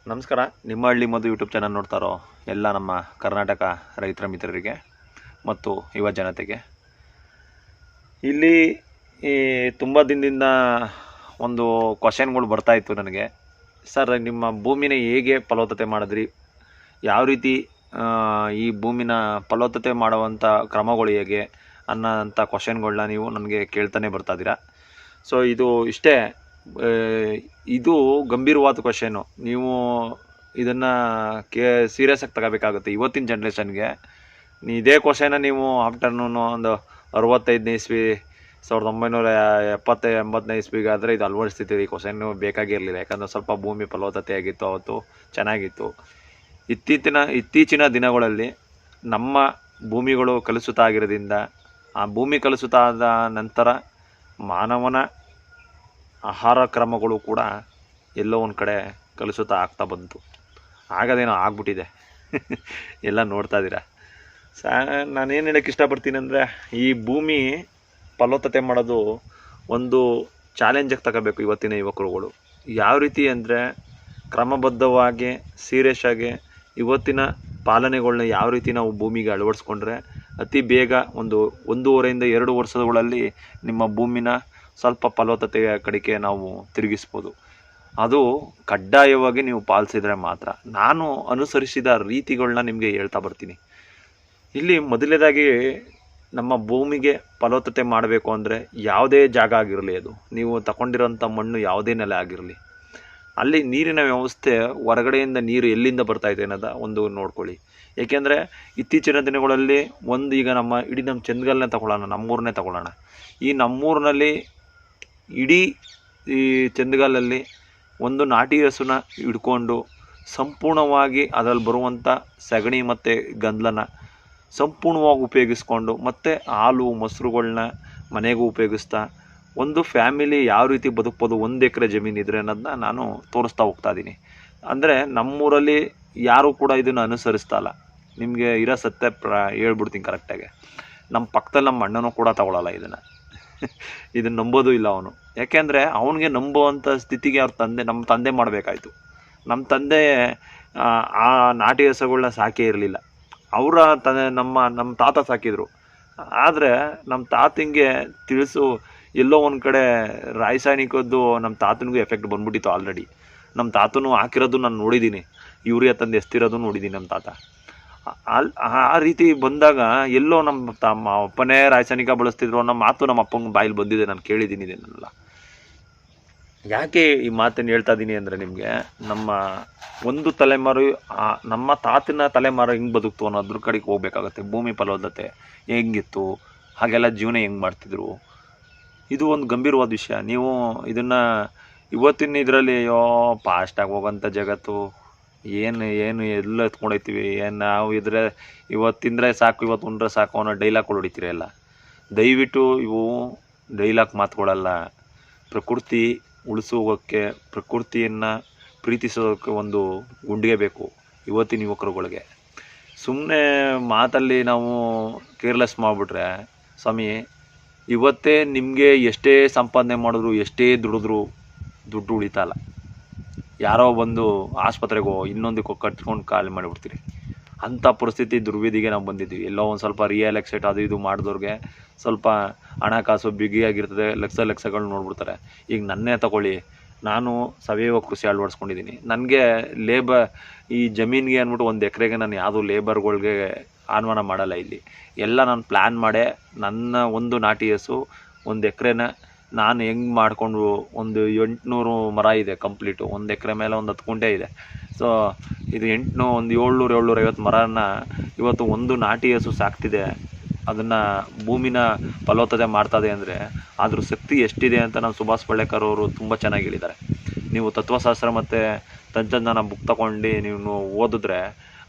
ನಮಸ್ಕಾರ. ನಿಮ್ಮ ಹಳ್ಳಿ ಮಧು ಯೂಟ್ಯೂಬ್ ಚಾನಲ್ ನೋಡ್ತಾರೋ ಎಲ್ಲ ನಮ್ಮ ಕರ್ನಾಟಕ ರೈತರ ಮಿತ್ರರಿಗೆ ಮತ್ತು ಯುವ ಜನತೆಗೆ, ಇಲ್ಲಿ ತುಂಬ ದಿನದಿಂದ ಒಂದು ಕ್ವಶನ್ಗಳು ಬರ್ತಾಯಿತ್ತು ನನಗೆ. ಸರ್, ನಿಮ್ಮ ಭೂಮಿನ ಹೇಗೆ ಫಲವತ್ತತೆ ಮಾಡಿದ್ರಿ, ಯಾವ ರೀತಿ ಈ ಭೂಮಿನ ಫಲವತ್ತತೆ ಮಾಡುವಂಥ ಕ್ರಮಗಳು ಹೇಗೆ ಅನ್ನೋಂಥ ಕ್ವಶನ್ಗಳನ್ನ ನೀವು ನನಗೆ ಕೇಳ್ತಾನೆ ಬರ್ತಾಯಿದ್ದೀರಾ. ಸೊ ಇದು ಇಷ್ಟೇ, ಇದು ಗಂಭೀರವಾದ ಕ್ವಶನು. ನೀವು ಇದನ್ನು ಸೀರಿಯಸ್ ಆಗಿ ತಗೋಬೇಕಾಗುತ್ತೆ. ಇವತ್ತಿನ ಜನ್ರೇಷನ್ಗೆ ಇದೇ ಕ್ವಶನ ನೀವು ಆಫ್ಟರ್ನೂನು ಒಂದು 65ನೇ ಇಸ್ವಿ 1970-80ನೇ ಇಸ್ವಿಗಾದರೆ ಇದು ಅಳವಡಿಸ್ತಿದ್ದೀವಿ. ಈ ಕ್ವಶನ್ನು ಬೇಕಾಗಿರಲಿಲ್ಲ, ಯಾಕಂದರೆ ಸ್ವಲ್ಪ ಭೂಮಿ ಫಲವತ್ತತೆ ಆಗಿತ್ತು, ಅವತ್ತು ಚೆನ್ನಾಗಿತ್ತು. ಇತ್ತೀಚಿನ ದಿನಗಳಲ್ಲಿ ನಮ್ಮ ಭೂಮಿಗಳು ಕಲುಷಿತ ಆಗಿರೋದ್ರಿಂದ, ಆ ಭೂಮಿ ಕಲುಷಿತ ಆದ ನಂತರ ಮಾನವನ ಆಹಾರ ಕ್ರಮಗಳು ಕೂಡ ಎಲ್ಲೋ ಒಂದು ಕಡೆ ಕಲುಷಿತ ಆಗ್ತಾ ಬಂತು. ಆಗದೇನೋ ಆಗ್ಬಿಟ್ಟಿದೆ. ಎಲ್ಲ ನೋಡ್ತಾ ಇದ್ದೀರಾ. ನಾನೇನು ಹೇಳೋಕ್ಕೆ ಇಷ್ಟಪಡ್ತೀನಿ ಅಂದರೆ, ಈ ಭೂಮಿ ಫಲವತ್ತತೆ ಮಾಡೋದು ಒಂದು ಚಾಲೆಂಜಾಗಿ ತಗೋಬೇಕು ಇವತ್ತಿನ ಯುವಕರುಗಳು. ಯಾವ ರೀತಿ ಅಂದರೆ, ಕ್ರಮಬದ್ಧವಾಗಿ ಸೀರಿಯಸ್ ಆಗಿ ಇವತ್ತಿನ ಪಾಲನೆಗಳನ್ನ ಯಾವ ರೀತಿ ನಾವು ಭೂಮಿಗೆ ಅಳವಡಿಸ್ಕೊಂಡ್ರೆ ಅತಿ ಬೇಗ 1.5 to 2 ವರ್ಷಗಳಲ್ಲಿ ನಿಮ್ಮ ಭೂಮಿನ ಸ್ವಲ್ಪ ಫಲವತ್ತತೆಯ ಕಡೆಗೆ ನಾವು ತಿರುಗಿಸ್ಬೋದು. ಅದು ಕಡ್ಡಾಯವಾಗಿ ನೀವು ಪಾಲಿಸಿದರೆ ಮಾತ್ರ. ನಾನು ಅನುಸರಿಸಿದ ರೀತಿಗಳನ್ನ ನಿಮಗೆ ಹೇಳ್ತಾ ಬರ್ತೀನಿ. ಇಲ್ಲಿ ಮೊದಲನೇದಾಗಿ, ನಮ್ಮ ಭೂಮಿಗೆ ಫಲವತ್ತತೆ ಮಾಡಬೇಕು ಅಂದರೆ ಯಾವುದೇ ಜಾಗ ಆಗಿರಲಿ, ಅದು ನೀವು ತಗೊಂಡಿರೋಂಥ ಮಣ್ಣು ಯಾವುದೇ ನೆಲೆ ಆಗಿರಲಿ, ಅಲ್ಲಿ ನೀರಿನ ವ್ಯವಸ್ಥೆ ಹೊರಗಡೆಯಿಂದ ನೀರು ಎಲ್ಲಿಂದ ಬರ್ತಾಯಿದೆ ಅನ್ನೋದು ಒಂದು ನೋಡ್ಕೊಳ್ಳಿ. ಏಕೆಂದರೆ ಇತ್ತೀಚಿನ ದಿನಗಳಲ್ಲಿ ಈಗ ನಮ್ಮ ಚಂದ್ಗಲ್ನೇ ತಗೊಳ್ಳೋಣ, ನಮ್ಮೂರನ್ನೇ ತಗೊಳ್ಳೋಣ. ಈ ನಮ್ಮೂರಿನಲ್ಲಿ ಇಡೀ ಈ ಚಂದ್ಗಲ್ಲಲ್ಲಿ ಒಂದು ನಾಟಿ ಹಸುನ ಹಿಡ್ಕೊಂಡು ಸಂಪೂರ್ಣವಾಗಿ ಅದರಲ್ಲಿ ಬರುವಂಥ ಸಗಣಿ ಮತ್ತು ಗಂಧಲನ ಸಂಪೂರ್ಣವಾಗಿ ಉಪಯೋಗಿಸ್ಕೊಂಡು, ಮತ್ತು ಹಾಲು ಮೊಸರುಗಳನ್ನ ಮನೆಗೂ ಉಪಯೋಗಿಸ್ತಾ ಒಂದು ಫ್ಯಾಮಿಲಿ ಯಾವ ರೀತಿ ಬದುಕ್ಬೋದು 1 ಎಕರೆ ಜಮೀನಿದ್ರೆ ಅನ್ನೋದನ್ನ ನಾನು ತೋರಿಸ್ತಾ ಹೋಗ್ತಾ ಇದ್ದೀನಿ. ಅಂದರೆ ನಮ್ಮೂರಲ್ಲಿ ಯಾರೂ ಕೂಡ ಇದನ್ನು ಅನುಸರಿಸ್ತಾ ಇಲ್ಲ. ನಿಮಗೆ ಇರೋ ಸತ್ಯ ಹೇಳ್ಬಿಡ್ತೀನಿ ಕರೆಕ್ಟಾಗಿ. ನಮ್ಮ ಪಕ್ಕದಲ್ಲಿ ನಮ್ಮ ಅಣ್ಣನೂ ಕೂಡ ತಗೊಳ್ಳಲ್ಲ ಇದನ್ನು ನಂಬೋದು ಇಲ್ಲ ಅವನು. ಯಾಕೆಂದರೆ ಅವನಿಗೆ ನಂಬುವಂಥ ಸ್ಥಿತಿಗೆ ನಮ್ಮ ತಂದೆ ಮಾಡಬೇಕಾಯ್ತು. ನಮ್ಮ ತಂದೆ ಆ ನಾಟಿ ಹಸುಗಳನ್ನ ಸಾಕೇ ಇರಲಿಲ್ಲ. ನಮ್ಮ ತಾತ ಸಾಕಿದರು. ಆದರೆ ನಮ್ಮ ತಾತಂಗೆ ಎಲ್ಲೋ ಒಂದು ಕಡೆ ರಾಸಾಯನಿಕದ್ದು ನಮ್ಮ ತಾತನಿಗೂ ಎಫೆಕ್ಟ್ ಬಂದ್ಬಿಟ್ಟಿತ್ತು ಆಲ್ರೆಡಿ. ನಮ್ಮ ತಾತನೂ ಹಾಕಿರೋದು ನಾನು ನೋಡಿದ್ದೀನಿ, ಯೂರಿಯಾ ತಂದು ಎಸ್ತಿರೋದು ನೋಡಿದ್ದೀನಿ ನಮ್ಮ ತಾತ. ಆ ರೀತಿ ಬಂದಾಗ ಎಲ್ಲೋ ನಮ್ಮ ಅಪ್ಪನೇ ರಾಸಾಯನಿಕ ಬಳಸ್ತಿದ್ರು ಅನ್ನೋ ಮಾತು ನಮ್ಮ ಅಪ್ಪಂಗೆ ಬಾಯಲ್ಲಿ ಬಂದಿದೆ, ನಾನು ಕೇಳಿದ್ದೀನಿ ಇದನ್ನೆಲ್ಲ. ಯಾಕೆ ಈ ಮಾತನ್ನು ಹೇಳ್ತಾ ಇದ್ದೀನಿ ಅಂದರೆ, ನಿಮಗೆ ನಮ್ಮ ಒಂದು ತಲೆಮಾರು, ನಮ್ಮ ತಾತನ ತಲೆಮಾರು ಹೆಂಗೆ ಬದುಕ್ತು ಅನ್ನೋದ್ರ ಕಡೆಗೆ ಹೋಗ್ಬೇಕಾಗತ್ತೆ. ಭೂಮಿ ಫಲವತ್ತತೆ ಹೆಂಗಿತ್ತು, ಹಾಗೆಲ್ಲ ಜೀವನ ಹೆಂಗೆ ಮಾಡ್ತಿದ್ರು, ಇದು ಒಂದು ಗಂಭೀರವಾದ ವಿಷಯ. ನೀವು ಇದನ್ನು ಇವತ್ತಿನ ಇದರಲ್ಲಿ ಫಾಸ್ಟಾಗಿ ಹೋಗೋಂಥ ಜಗತ್ತು, ಏನು ಎಲ್ಲ ಎತ್ಕೊಂಡೋಗ್ತೀವಿ, ನಾವು ಇವತ್ತಿಂದರೆ ಸಾಕು, ಇವತ್ತು ಉಂಡ್ರೆ ಸಾಕು ಅನ್ನೋ ಡೈಲಾಗ್ಗಳು ಹೊಡಿತೀರ ಎಲ್ಲ. ದಯವಿಟ್ಟು ಇವು ಡೈಲಾಗ್ ಮಾತುಗಳಲ್ಲ. ಪ್ರಕೃತಿ ಉಳಿಸೋಗೋಕ್ಕೆ, ಪ್ರಕೃತಿಯನ್ನು ಪ್ರೀತಿಸೋದಕ್ಕೆ ಒಂದು ಗುಂಡಿಗೆ ಬೇಕು ಇವತ್ತಿನ ಯುವಕರುಗಳಿಗೆ. ಸುಮ್ಮನೆ ಮಾತಲ್ಲಿ ನಾವು ಕೇರ್ಲೆಸ್ ಮಾಡಿಬಿಟ್ರೆ ಸ್ವಾಮಿ, ಇವತ್ತೇ ನಿಮಗೆ ಎಷ್ಟೇ ಸಂಪಾದನೆ ಮಾಡಿದ್ರು, ಎಷ್ಟೇ ದುಡ್ಡು ಉಳಿತಲ್ಲ. ಯಾರೋ ಬಂದು ಆಸ್ಪತ್ರೆಗೋ ಇನ್ನೊಂದಕ್ಕೋ ಕಟ್ಕೊಂಡು ಖಾಲಿ ಮಾಡಿಬಿಡ್ತೀರಿ. ಅಂಥ ಪರಿಸ್ಥಿತಿ ದುರ್ವಿಧಿಗೆ ನಾವು ಬಂದಿದ್ದೀವಿ. ಎಲ್ಲೋ ಒಂದು ಸ್ವಲ್ಪ ರಿಯಲ್ ಎಸ್ಟೇಟ್ ಅದು ಇದು ಮಾಡಿದವ್ರಿಗೆ ಸ್ವಲ್ಪ ಹಣಕಾಸು ಬಿಗಿಯಾಗಿರ್ತದೆ, ಲಕ್ಷಗಳು ನೋಡ್ಬಿಡ್ತಾರೆ. ಈಗ ನನ್ನೇ ತಗೊಳ್ಳಿ, ನಾನು ಸಾವಯವ ಕೃಷಿ ಅಳವಡಿಸ್ಕೊಂಡಿದ್ದೀನಿ. ನನಗೆ ಈ ಜಮೀನಿಗೆ ಅಂದ್ಬಿಟ್ಟು 1 ಎಕರೆಗೆ ನಾನು ಯಾವುದೂ ಲೇಬರ್ಗಳಿಗೆ ಆಹ್ವಾನ ಮಾಡಲ್ಲ. ಇಲ್ಲಿ ಎಲ್ಲ ನಾನು ಪ್ಲ್ಯಾನ್ ಮಾಡೇ, ನನ್ನ ಒಂದು ನಾಟಿ ಹಸು 1 ಎಕರೆನ ನಾನು ಹೆಂಗೆ ಮಾಡಿಕೊಂಡು, ಒಂದು 800 ಮರ ಇದೆ ಕಂಪ್ಲೀಟು. 1 ಎಕರೆ ಮೇಲೆ ಒಂದು 10 ಗುಂಟೆ ಇದೆ. ಸೊ ಇದು ಒಂದು 700-750 ಮರನ ಇವತ್ತು ಒಂದು ನಾಟಿ ಹಸು ಸಾಕ್ತಿದೆ. ಅದನ್ನು ಭೂಮಿನ ಫಲವತ್ತತೆ ಮಾಡ್ತದೆ ಅಂದರೆ ಅದ್ರ ಶಕ್ತಿ ಎಷ್ಟಿದೆ ಅಂತ ನಮ್ಮ ಸುಭಾಷ್ ಪಳ್ಳೇಕರ್ ಅವರು ತುಂಬ ಚೆನ್ನಾಗಿ ಹೇಳಿದ್ದಾರೆ. ನೀವು ತತ್ವಶಾಸ್ತ್ರ ಮತ್ತು ತಂತ್ರಜ್ಞಾನ ಬುಕ್ ತಗೊಂಡು ನೀವು ಓದಿದ್ರೆ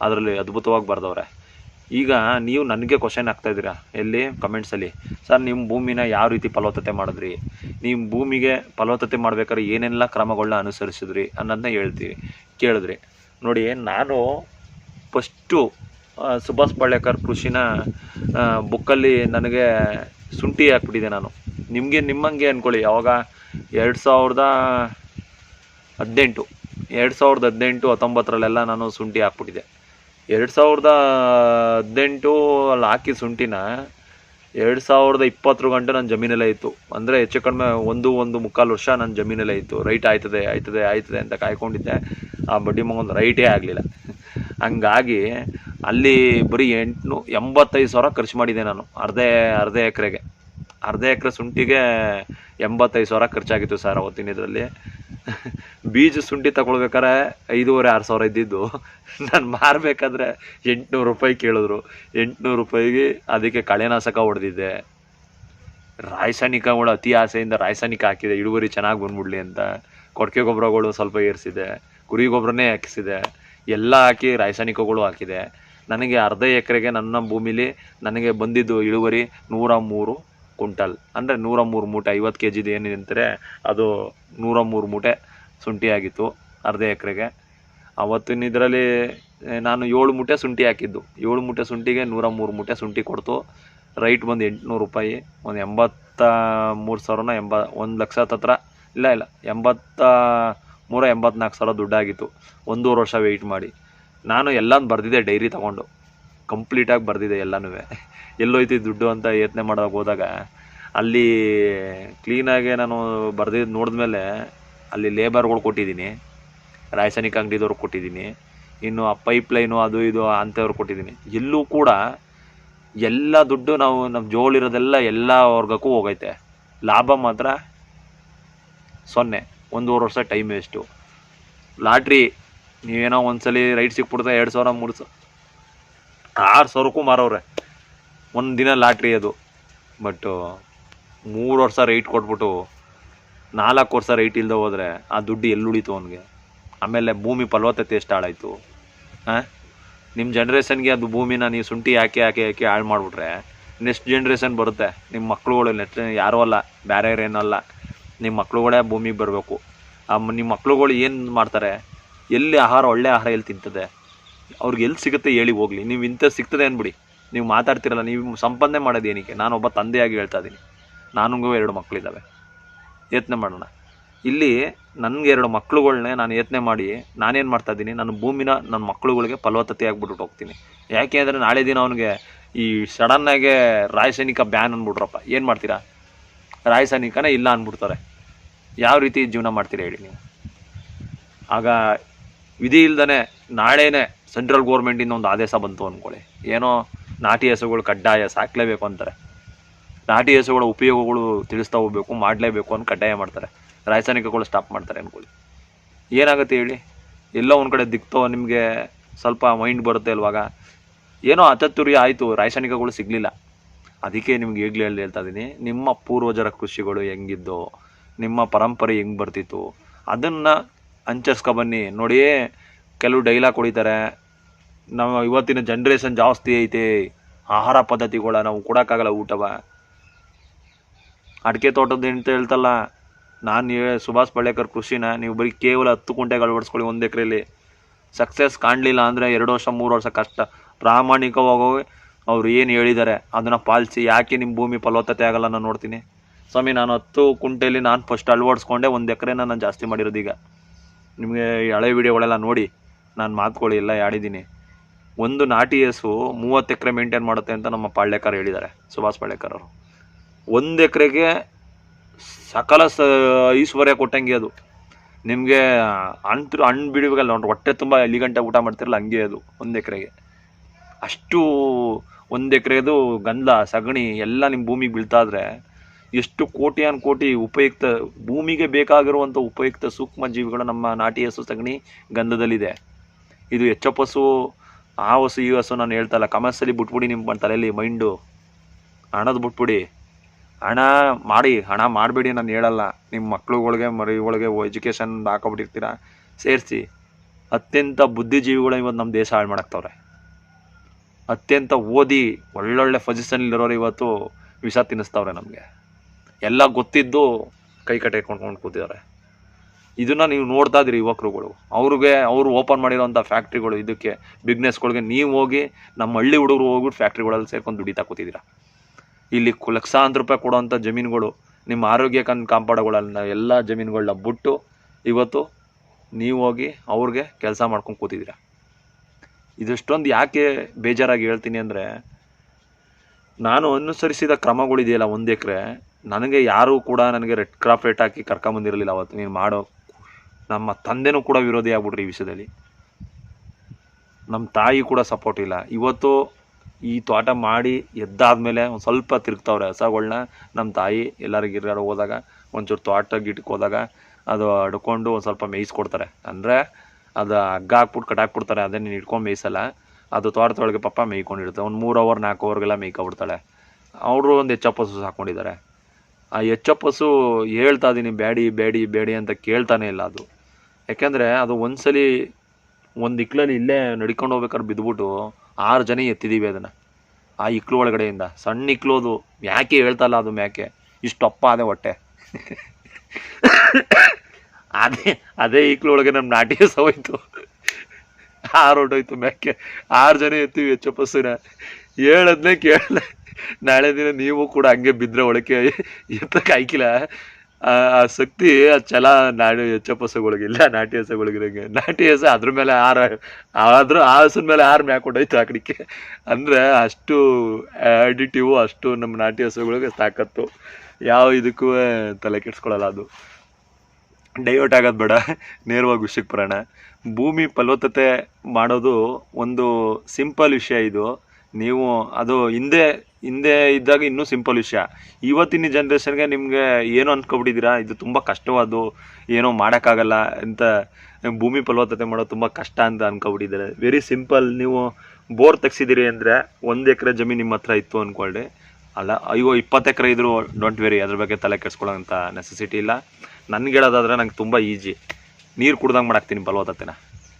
ಅದರಲ್ಲಿ ಅದ್ಭುತವಾಗಿ ಬರೆದವ್ರೆ. ಈಗ ನೀವು ನನಗೆ ಕ್ವಶನ್ ಆಗ್ತಾಯಿದ್ದೀರಾ ಎಲ್ಲಿ ಕಮೆಂಟ್ಸಲ್ಲಿ, ಸರ್ ನಿಮ್ಮ ಭೂಮಿನ ಯಾವ ರೀತಿ ಫಲವತ್ತತೆ ಮಾಡಿದ್ರಿ, ನಿಮ್ಮ ಭೂಮಿಗೆ ಫಲವತ್ತತೆ ಮಾಡ್ಬೇಕಾದ್ರೆ ಏನೆಲ್ಲ ಕ್ರಮಗಳನ್ನ ಅನುಸರಿಸಿದ್ರಿ ಅನ್ನೋದನ್ನ ಕೇಳಿದ್ರಿ. ನೋಡಿ, ನಾನು ಫಸ್ಟು ಸುಭಾಷ್ ಪಳ್ಳೇಕರ್ ಕೃಷಿನ ಬುಕ್ಕಲ್ಲಿ ನನಗೆ ಶುಂಠಿ ಹಾಕ್ಬಿಟ್ಟಿದೆ ನಾನು. ನಿಮ್ಮಂಗೆ ಅಂದ್ಕೊಳ್ಳಿ, ಯಾವಾಗ 2018 2018-19 ನಾನು ಶುಂಠಿ ಹಾಕ್ಬಿಟ್ಟಿದ್ದೆ. 2018 ಅಲ್ಲಿ ಹಾಕಿ ಶುಂಠಿನ 2020 ಗಂಟೆ ನನ್ನ ಜಮೀನಲ್ಲೇ ಇತ್ತು. ಅಂದರೆ ಹೆಚ್ಚು ಕಡಿಮೆ 1.25 ವರ್ಷ ನನ್ನ ಜಮೀನಲ್ಲೇ ಇತ್ತು. ರೈಟ್ ಆಯ್ತದೆ ಅಂತ ಕಾಯ್ಕೊಂಡಿದ್ದೆ. ಆ ಬಡ್ಡಿ ಮಗೊಂದು ರೈಟೇ ಆಗಲಿಲ್ಲ. ಹಂಗಾಗಿ ಅಲ್ಲಿ ಬರೀ 85,000 ಖರ್ಚು ಮಾಡಿದ್ದೆ ನಾನು. ಅರ್ಧ ಎಕರೆ ಶುಂಠಿಗೆ 85,000 ಖರ್ಚಾಗಿತ್ತು ಸರ್ ಅವತ್ತಿನ ಇದರಲ್ಲಿ. ಬೀಜ ಶುಂಠಿ ತಗೊಳ್ಬೇಕಾರೆ 5,500-6,000 ಇದ್ದಿದ್ದು ನಾನು ಮಾರಬೇಕಾದ್ರೆ 800 ರೂಪಾಯಿ ಕೇಳಿದ್ರು. 800 ರೂಪಾಯಿಗೆ ಅದಕ್ಕೆ ಕಳೆನಾಶಕ ಹೊಡೆದಿದ್ದೆ. ರಾಸಾಯನಿಕಗಳು ಅತಿ ಆಸೆಯಿಂದ ರಾಸಾಯನಿಕ ಹಾಕಿದೆ, ಇಳುವರಿ ಚೆನ್ನಾಗಿ ಬಂದ್ಬಿಡ್ಲಿ ಅಂತ. ಕೊಟ್ಟಿಗೆ ಗೊಬ್ಬರಗಳು ಸ್ವಲ್ಪ ಏರಿಸಿದೆ, ಕುರಿ ಗೊಬ್ಬರನೇ ಹಾಕಿಸಿದೆ, ಎಲ್ಲ ಹಾಕಿ ರಾಸಾಯನಿಕಗಳು ಹಾಕಿದೆ. ನನಗೆ ಅರ್ಧ ಎಕರೆಗೆ ನನ್ನ ಭೂಮಿಲಿ ನನಗೆ ಬಂದಿದ್ದು ಇಳುವರಿ 103 ಕ್ವಿಂಟಲ್, ಅಂದರೆ 103 ಮೂಟೆ. 50 kg ಏನಿದೆ ಅದು 103 ಮೂಟೆ ಶುಂಠಿ ಆಗಿತ್ತು ಅರ್ಧ ಎಕರೆಗೆ. ಅವತ್ತಿನ ಇದರಲ್ಲಿ ನಾನು 7 ಮೂಟೆ ಶುಂಠಿ ಹಾಕಿದ್ದು. 7 ಮೂಟೆ ಶುಂಠಿಗೆ 103 ಮೂಟೆ ಶುಂಠಿ ಕೊಡ್ತು. ರೈಟ್ ಬಂದು 800 ರೂಪಾಯಿ. ಒಂದು 83,000 1 ಲಕ್ಷದ ಹತ್ರ ಇಲ್ಲ 83-84,000 ದುಡ್ಡಾಗಿತ್ತು. 1.5 ವರ್ಷ ವೆಯ್ಟ್ ಮಾಡಿ ನಾನು ಎಲ್ಲನೂ ಬರೆದಿದ್ದೆ, ಡೈರಿ ತೊಗೊಂಡು ಕಂಪ್ಲೀಟಾಗಿ ಬರೆದಿದ್ದೆ ಎಲ್ಲನೂ. ಎಲ್ಲೋಯ್ತು ದುಡ್ಡು ಅಂತ ಯೋಚನೆ ಮಾಡೋಕೆ ಹೋದಾಗ ಅಲ್ಲಿ ಕ್ಲೀನಾಗೆ ನಾನು ಬರೆದಿದ್ದು ನೋಡಿದ್ಮೇಲೆ ಅಲ್ಲಿ ಲೇಬರ್ಗಳು ಕೊಟ್ಟಿದ್ದೀನಿ, ರಾಸಾಯನಿಕ ಅಂಗಡಿದವ್ರಿಗೆ ಕೊಟ್ಟಿದ್ದೀನಿ, ಇನ್ನು ಆ ಪೈಪ್ಲೈನು ಅದು ಇದು ಅಂಥವ್ರಿಗೆ ಕೊಟ್ಟಿದ್ದೀನಿ. ಎಲ್ಲೂ ಕೂಡ ಎಲ್ಲ ದುಡ್ಡು ನಮ್ಮ ಜೋಳಿರೋದೆಲ್ಲ ಎಲ್ಲ ವರ್ಗಕ್ಕೂ ಹೋಗೈತೆ. ಲಾಭ ಮಾತ್ರ 0. 1.5 ವರ್ಷ ಟೈಮ್ ವೇಸ್ಟು. ಲಾಟ್ರಿ ನೀವೇನೋ ಒಂದ್ಸಲಿ ರೈಟ್ ಸಿಕ್ಬಿಡ್ತಾ 2,000-3,000 6,000ಕ್ಕೂ ಮಾರವ್ರೆ ಒಂದು ದಿನ ಲಾಟ್ರಿ ಅದು. ಬಟ್ 3 ವರ್ಷ ರೈಟ್ ಕೊಟ್ಬಿಟ್ಟು 4 ವರ್ಷ ರೈಟ್ ಇಲ್ಲದೆ ಹೋದರೆ ಆ ದುಡ್ಡು ಎಲ್ಲಿ ಉಳಿತು ಅವನಿಗೆ? ಆಮೇಲೆ ಭೂಮಿ ಫಲವತ್ತತೆ ಎಷ್ಟು ಹಾಳಾಯಿತು. ನಿಮ್ಮ ಜನ್ರೇಷನ್ಗೆ ಅದು ಭೂಮಿನ ನೀವು ಶುಂಠಿ ಹಾಕಿ ಹಾಳು ಮಾಡಿಬಿಟ್ರೆ ನೆಕ್ಸ್ಟ್ ಜನ್ರೇಷನ್ ಬರುತ್ತೆ. ನಿಮ್ಮ ಮಕ್ಳುಗಳು ನೆಕ್ಸ್ಟ್ ಯಾರೂ ಅಲ್ಲ, ಬೇರೆ ಏನಲ್ಲ, ನಿಮ್ಮ ಮಕ್ಳುಗಳೇ ಭೂಮಿಗೆ ಬರಬೇಕು. ನಿಮ್ಮ ಮಕ್ಳುಗಳು ಏನು ಮಾಡ್ತಾರೆ? ಎಲ್ಲಿ ಒಳ್ಳೆ ಆಹಾರ ಎಲ್ಲಿ ತಿಂತದೆ? ಅವ್ರಿಗೆ ಎಲ್ಲಿ ಸಿಗುತ್ತೆ ಹೇಳಿ ಹೋಗಲಿ. ನೀವು ಇಂಥದ್ದು ಸಿಗ್ತದೆ ಅಂದ್ಬಿಡಿ. ನೀವು ಮಾತಾಡ್ತಿರಲ್ಲ, ನೀವು ಸಂಪಾದನೆ ಮಾಡೋದು ಏನಕ್ಕೆ? ನಾನೊಬ್ಬ ತಂದೆಯಾಗಿ ಹೇಳ್ತಾ ಇದ್ದೀನಿ. ನನಗೂ 2 ಮಕ್ಕಳಿದ್ದಾವೆ. ಯೋಚನೆ ಮಾಡೋಣ. ಇಲ್ಲಿ ನನಗೆ 2 ಮಕ್ಕಳುಗಳನ್ನೇ ನಾನು ಯೋಚನೆ ಮಾಡಿ ನಾನೇನು ಮಾಡ್ತಾಯಿದ್ದೀನಿ, ನನ್ನ ಭೂಮಿನ ನನ್ನ ಮಕ್ಕಳುಗಳಿಗೆ ಫಲವತ್ತತೆ ಆಗಿಬಿಟ್ಟು ಹೋಗ್ತೀನಿ. ಯಾಕೆ ಅಂದರೆ ನಾಳೆ ದಿನ ಅವನಿಗೆ ಈ ಸಡನ್ನಾಗೆ ರಾಸಾಯನಿಕ ಬ್ಯಾನ್ ಅಂದ್ಬಿಟ್ರಪ್ಪ, ಏನು ಮಾಡ್ತೀರಾ? ರಾಸಾಯನಿಕನೇ ಇಲ್ಲ ಅಂದ್ಬಿಡ್ತಾರೆ. ಯಾವ ರೀತಿ ಜೀವನ ಮಾಡ್ತೀರಾ ಹೇಳಿ ನೀವು? ಆಗ ವಿಧಿ ಇಲ್ದೇ ನಾಳೆನೇ ಸೆಂಟ್ರಲ್ ಗೌರ್ಮೆಂಟಿಂದ ಒಂದು ಆದೇಶ ಬಂತು ಅಂದ್ಕೊಳ್ಳಿ, ಏನೋ ನಾಟಿ ಹಸುಗಳು ಕಡ್ಡಾಯ ಸಾಕಲೇಬೇಕು ಅಂತಾರೆ. ನಾಟಿ ಹಸುಗಳ ಉಪಯೋಗಗಳು ತಿಳಿಸ್ತಾ ಹೋಗ್ಬೇಕು, ಮಾಡಲೇಬೇಕು ಅಂತ ಕಡ್ಡಾಯ ಮಾಡ್ತಾರೆ. ರಾಸಾಯನಿಕಗಳು ಸ್ಟಾಪ್ ಮಾಡ್ತಾರೆ ಅಂದ್ಕೊಳ್ಳಿ, ಏನಾಗುತ್ತೆ ಹೇಳಿ? ಎಲ್ಲೋ ಒಂದು ಕಡೆ ದಿಕ್ತೋ ನಿಮಗೆ ಸ್ವಲ್ಪ ಮೈಂಡ್ ಬರುತ್ತೆ ಅಲ್ವಾಗ. ಏನೋ ಅತತುರಿ ಆಯಿತು, ರಾಸಾಯನಿಕಗಳು ಸಿಗಲಿಲ್ಲ. ಅದಕ್ಕೆ ನಿಮ್ಗೆ ಈಗಲೇ ಹೇಳ್ತಾ ಇದ್ದೀನಿ, ನಿಮ್ಮ ಪೂರ್ವಜರ ಕೃಷಿಗಳು ಹೆಂಗಿದ್ದೋ, ನಿಮ್ಮ ಪರಂಪರೆ ಹೆಂಗೆ ಬರ್ತಿತ್ತು ಅದನ್ನು ಬನ್ನಿ. ನೋಡಿ, ಕೆಲವು ಡೈಲಾಗ್ ಹೊಡಿತಾರೆ, ನಾವು ಇವತ್ತಿನ ಜನ್ರೇಷನ್ ಜಾಸ್ತಿ ಐತೆ, ಆಹಾರ ಪದ್ಧತಿಗಳ ನಾವು ಕೊಡೋಕ್ಕಾಗಲ್ಲ ಊಟವ. ಅಡಿಕೆ ತೋಟದ ಅಂತ ಹೇಳ್ತಲ್ಲ, ನಾನು ಸುಭಾಷ್ ಪಾಳೇಕರ್ ಕೃಷಿನ ನೀವು ಬರೀ ಕೇವಲ 10 ಕುಂಟೆಗಳು ಅಳವಡಿಸ್ಕೊಳ್ಳಿ 1 ಎಕರೆಯಲ್ಲಿ. ಸಕ್ಸಸ್ ಕಾಣಲಿಲ್ಲ ಅಂದರೆ 2 ವರ್ಷ 3 ವರ್ಷ ಕಷ್ಟ. ಪ್ರಾಮಾಣಿಕವಾಗಿ ಅವ್ರು ಏನು ಹೇಳಿದ್ದಾರೆ ಅದನ್ನು ಪಾಲಿಸಿ. ಯಾಕೆ ನಿಮ್ಮ ಭೂಮಿ ಫಲವತ್ತತೆ ಆಗಲ್ಲ ನಾನು ನೋಡ್ತೀನಿ ಸ್ವಾಮಿ. ನಾನು 10 ಕುಂಟೆಯಲ್ಲಿ ನಾನು ಫಸ್ಟ್ ಅಳವಡಿಸ್ಕೊಂಡೆ 1 ಎಕರೆನ ನಾನು ಜಾಸ್ತಿ ಮಾಡಿರೋದು. ಈಗ ನಿಮಗೆ ಹಳೆ ವಿಡಿಯೋಗಳೆಲ್ಲ ನೋಡಿ ನಾನು ಮಾತುಗಳು ಎಲ್ಲ ಆಡಿದ್ದೀನಿ. ಒಂದು ನಾಟಿ ಹಸು 30 ಎಕರೆ ಮೇಂಟೈನ್ ಮಾಡುತ್ತೆ ಅಂತ ನಮ್ಮ ಪಾಳ್ಯಕರ್ ಹೇಳಿದ್ದಾರೆ, ಸುಭಾಷ್ ಪಾಳೇಕರ್ ಅವರು. 1 ಎಕರೆಗೆ ಸಕಲ ಐಶ್ವರ್ಯ ಕೊಟ್ಟಂಗೆ ಅದು. ನಿಮಗೆ ಹಣ್ಣು ಬಿಡುವಾಗಲ್ಲ ನೋಡಿ, ಹೊಟ್ಟೆ ತುಂಬ ಎಲ್ಲಿ ಗಂಟೆ ಊಟ ಮಾಡ್ತಿರಲ್ಲ ಹಂಗೆ ಅದು 1 ಎಕರೆಗೆ. ಅಷ್ಟು 1 ಎಕರೆದು ಗಂಧ ಸಗಣಿ ಎಲ್ಲ ನಿಮ್ಮ ಭೂಮಿಗೆ ಬೀಳ್ತಾಯಿದ್ರೆ ಎಷ್ಟು ಕೋಟಿ ಉಪಯುಕ್ತ, ಭೂಮಿಗೆ ಬೇಕಾಗಿರುವಂಥ ಉಪಯುಕ್ತ ಸೂಕ್ಷ್ಮ ಜೀವಿಗಳು ನಮ್ಮ ನಾಟಿ ಹಸು ಸಗಣಿ ಗಂಧದಲ್ಲಿದೆ. ಇದು ಎಚ್.ಎಫ್ ಹಸು, ಆ ಹಸು ಈ ಹಸು ನಾನು ಹೇಳ್ತಾ ಇಲ್ಲ. ಕಮರ್ಸಲ್ಲಿ ಬಿಟ್ಬಿಡಿ, ನಿಮ್ಮ ತಲೆಯಲ್ಲಿ ಮೈಂಡು ಹಣದ ಬಿಟ್ಬಿಡಿ. ಹಣ ಮಾಡಬೇಡಿ ನಾನು ಹೇಳಲ್ಲ. ನಿಮ್ಮ ಮಕ್ಳುಗಳಿಗೆ ಮರಿಗಳಿಗೆ ಎಜುಕೇಷನ್ ಹಾಕೊಬಿಟ್ಟಿರ್ತೀರ, ಸೇರಿಸಿ. ಅತ್ಯಂತ ಬುದ್ಧಿಜೀವಿಗಳು ಇವತ್ತು ನಮ್ಮ ದೇಶ ಹಾಳು ಮಾಡಾಕ್ತವ್ರೆ. ಅತ್ಯಂತ ಓದಿ ಒಳ್ಳೊಳ್ಳೆ ಪೊಸಿಷನ್ನಲ್ಲಿರೋರು ಇವತ್ತು ವಿಷ ತಿನ್ನಿಸ್ತವ್ರೆ ನಮಗೆ. ಎಲ್ಲ ಗೊತ್ತಿದ್ದು ಕೈ ಕಟ್ಟಿಕೊಂಡು ಕೂತಿದ್ದಾರೆ. ಇದನ್ನು ನೀವು ನೋಡ್ತಾ ಇದ್ದೀರಿ ಯುವಕರುಗಳು. ಅವರು ಓಪನ್ ಮಾಡಿರೋಂಥ ಫ್ಯಾಕ್ಟ್ರಿಗಳು, ಇದಕ್ಕೆ ಬಿಸ್ನೆಸ್ಗಳಿಗೆ ನೀವು ಹೋಗಿ ನಮ್ಮ ಹಳ್ಳಿ ಹುಡುಗರು ಹೋಗ್ಬಿಟ್ಟು ಫ್ಯಾಕ್ಟ್ರಿಗಳಲ್ಲಿ ಸೇರ್ಕೊಂಡು ದುಡಿತಾ ಕೂತಿದ್ದೀರಾ. ಇಲ್ಲಿ ಲಕ್ಷಾಂತರ ರೂಪಾಯಿ ಕೊಡೋವಂಥ ಜಮೀನುಗಳು, ನಿಮ್ಮ ಆರೋಗ್ಯ ಕಾಪಾಡೋಗಳನ್ನ ಎಲ್ಲ ಜಮೀನುಗಳನ್ನ ಬಿಟ್ಟು ಇವತ್ತು ನೀವು ಹೋಗಿ ಅವ್ರಿಗೆ ಕೆಲಸ ಮಾಡ್ಕೊಂಡು ಕೂತಿದ್ದೀರ. ಇದಷ್ಟೊಂದು ಯಾಕೆ ಬೇಜಾರಾಗಿ ಹೇಳ್ತೀನಿ ಅಂದರೆ, ನಾನು ಅನುಸರಿಸಿದ ಕ್ರಮಗಳಿದೆಯಲ್ಲ 1 ಎಕರೆ, ನನಗೆ ಯಾರೂ ಕೂಡ ನನಗೆ ರೆಡ್ ಕಾರ್ಪೆಟ್ ಹಾಕಿ ಕರ್ಕೊಂಬಂದಿರಲಿಲ್ಲ ಅವತ್ತು. ನೀನು ಮಾಡೋ, ನಮ್ಮ ತಂದೆನೂ ಕೂಡ ವಿರೋಧಿ ಆಗ್ಬಿಟ್ರಿ ಈ ವಿಷಯದಲ್ಲಿ. ನಮ್ಮ ತಾಯಿ ಕೂಡ ಸಪೋರ್ಟ್ ಇಲ್ಲ. ಇವತ್ತು ಈ ತೋಟ ಮಾಡಿ ಎದ್ದಾದ್ಮೇಲೆ ಒಂದು ಸ್ವಲ್ಪ ತಿರುಗ್ತಾವ್ರೆ ಹಸಗಳನ್ನ. ನಮ್ಮ ತಾಯಿ ಎಲ್ಲರಿಗಿರೋ ಹೋದಾಗ ಒಂಚೂರು ತೋಟ ಗಿಟಕ್ಕೆ ಹೋದಾಗ ಅದು ಅಡ್ಕೊಂಡು ಒಂದು ಸ್ವಲ್ಪ ಮೇಯಿಸ್ಕೊಡ್ತಾರೆ. ಅಂದರೆ ಅದು ಹಗ್ಗ ಹಾಕ್ಬಿಟ್ಟು ಕಟ್ಟಾಕ್ಬಿಡ್ತಾರೆ, ಅದೇ ನೀನು ಇಟ್ಕೊಂಡು ಮೇಯಿಸಲ್ಲ. ಅದು ತೋಟದೊಳಗೆ ಪಾಪ ಮೇಯ್ಕೊಂಡಿರುತ್ತೆ. ಒಂದು 3 ಅವರ್ 4 ಅವರ್ಗೆಲ್ಲ ಮೇಯ್ಕೊಬಿಡ್ತಾಳೆ. ಅವರು ಒಂದು ಎಚ್ ಎಫ್ ಹಸು ಸಾಕೊಂಡಿದ್ದಾರೆ. ಆ ಎಚ್ ಎಫ್ ಹಸು ಹೇಳ್ತಾ ಇದ್ದೀನಿ ಬೇಡಿ ಬೇಡಿ ಬೇಡಿ ಅಂತ ಕೇಳ್ತಾನೆ ಇಲ್ಲ ಅದು. ಯಾಕೆಂದರೆ ಅದು ಒಂದ್ಸಲಿ ಒಂದು ಇಕ್ಲಲ್ಲಿ ಇಲ್ಲೇ ನಡ್ಕೊಂಡು ಹೋಗ್ಬೇಕಾದ್ರೆ ಬಿದ್ದುಬಿಟ್ಟು 6 ಜನ ಎತ್ತಿದ್ದೀವಿ ಅದನ್ನು. ಆ ಇಕ್ಲು ಒಳಗಡೆಯಿಂದ ಸಣ್ಣ ಇಕ್ಲು ಅದು. ಯಾಕೆ ಹೇಳ್ತಲ್ಲ ಅದು ಮ್ಯಾಕೆ ಇಷ್ಟಪ್ಪ ಅದೇ ಹೊಟ್ಟೆ. ಅದೇ ಇಕ್ಲು ಒಳಗೆ ನಮ್ಮ ನಾಟಿ ಹಸು ಹೋಯ್ತು, 6 ಹೊಟ್ಟೋಯ್ತು ಮ್ಯಾಕೆ. 6 ಜನ ಎತ್ತೀವಿ ಎಚ್ ಎಫ್ ಹಸುನ. ಹೇಳದ್ನೇ ಕೇಳಲ್ಲ. ನಾಳೆ ದಿನ ನೀವು ಕೂಡ ಹಂಗೆ ಬಿದ್ದರೆ ಒಳಕ್ಕೆ ಎತ್ತಕ್ಕೆ ಆಯ್ಕಿಲ್ಲ. ಆ ಶಕ್ತಿ ಆ ಛಲ ಎಚ್ ಎಫ್ ಹಸುಗಳಿಗೆ ಇಲ್ಲ, ನಾಟಿ ಹಸುಗಳಿಗಿರಂಗೆ. ನಾಟಿ ಹಸು ಅದ್ರ ಮೇಲೆ ಆ ಹಸುನ ಮೇಲೆ 6 ಮ್ಯಾಕ್ ಹೊಟ್ಟೋಯ್ತು ಆ ಕಡೆಗೆ. ಅಂದರೆ ಅಷ್ಟು ಅಡಿಟಿವ್, ಅಷ್ಟು ನಮ್ಮ ನಾಟಿ ಹಸುಗಳಿಗೆ ತಾಕತ್ತು. ಯಾವ ಇದಕ್ಕೂ ತಲೆ ಕೆಡ್ಸ್ಕೊಳ್ಳಲ್ಲ ಅದು. ಡೈವರ್ಟ್ ಆಗೋದು ಬೇಡ, ನೇರವಾಗಿ ವಿಷಯಕ್ಕೆ ಬರೋಣ. ಭೂಮಿ ಫಲವತ್ತತೆ ಮಾಡೋದು ಒಂದು ಸಿಂಪಲ್ ವಿಷಯ. ಇದು ನೀವು ಅದು ಹಿಂದೆ ಇದ್ದಾಗ ಇನ್ನೂ ಸಿಂಪಲ್ ವಿಷಯ. ಇವತ್ತಿನ ಜನ್ರೇಷನ್ಗೆ ನಿಮಗೆ ಏನೋ ಅಂದ್ಕೊಬಿಟ್ಟಿದ್ದೀರಾ, ಇದು ತುಂಬ ಕಷ್ಟವಾದ್ದು, ಏನೋ ಮಾಡೋಕ್ಕಾಗಲ್ಲ ಅಂತ. ಭೂಮಿ ಫಲವತ್ತತೆ ಮಾಡೋದು ತುಂಬ ಕಷ್ಟ ಅಂತ ಅಂದ್ಕೊಬಿಟ್ಟಿದ್ದಾರೆ. Very simple. ನೀವು ಬೋರ್ ತೆಗ್ಸಿದ್ದೀರಿ ಅಂದರೆ 1 ಎಕರೆ ಜಮೀನು ನಿಮ್ಮ ಹತ್ರ ಇತ್ತು ಅಂದ್ಕೊಳ್ಳಿ. ಅಲ್ಲ, 20 ಎಕರೆ ಇದ್ರೂ ಡೋಂಟ್ ವೆರಿ, ಅದ್ರ ಬಗ್ಗೆ ತಲೆ ಕೆಡ್ಸ್ಕೊಳ್ಳೋಂಥ ನೆಸೆಸಿಟಿ ಇಲ್ಲ. ನನಗೆ ಹೇಳೋದಾದ್ರೆ ನಂಗೆ ತುಂಬ ಈಜಿ. ನೀರು ಕುಡ್ದಂಗೆ ಮಾಡಾಕ್ತೀನಿ ಫಲವತ್ತತೆನ.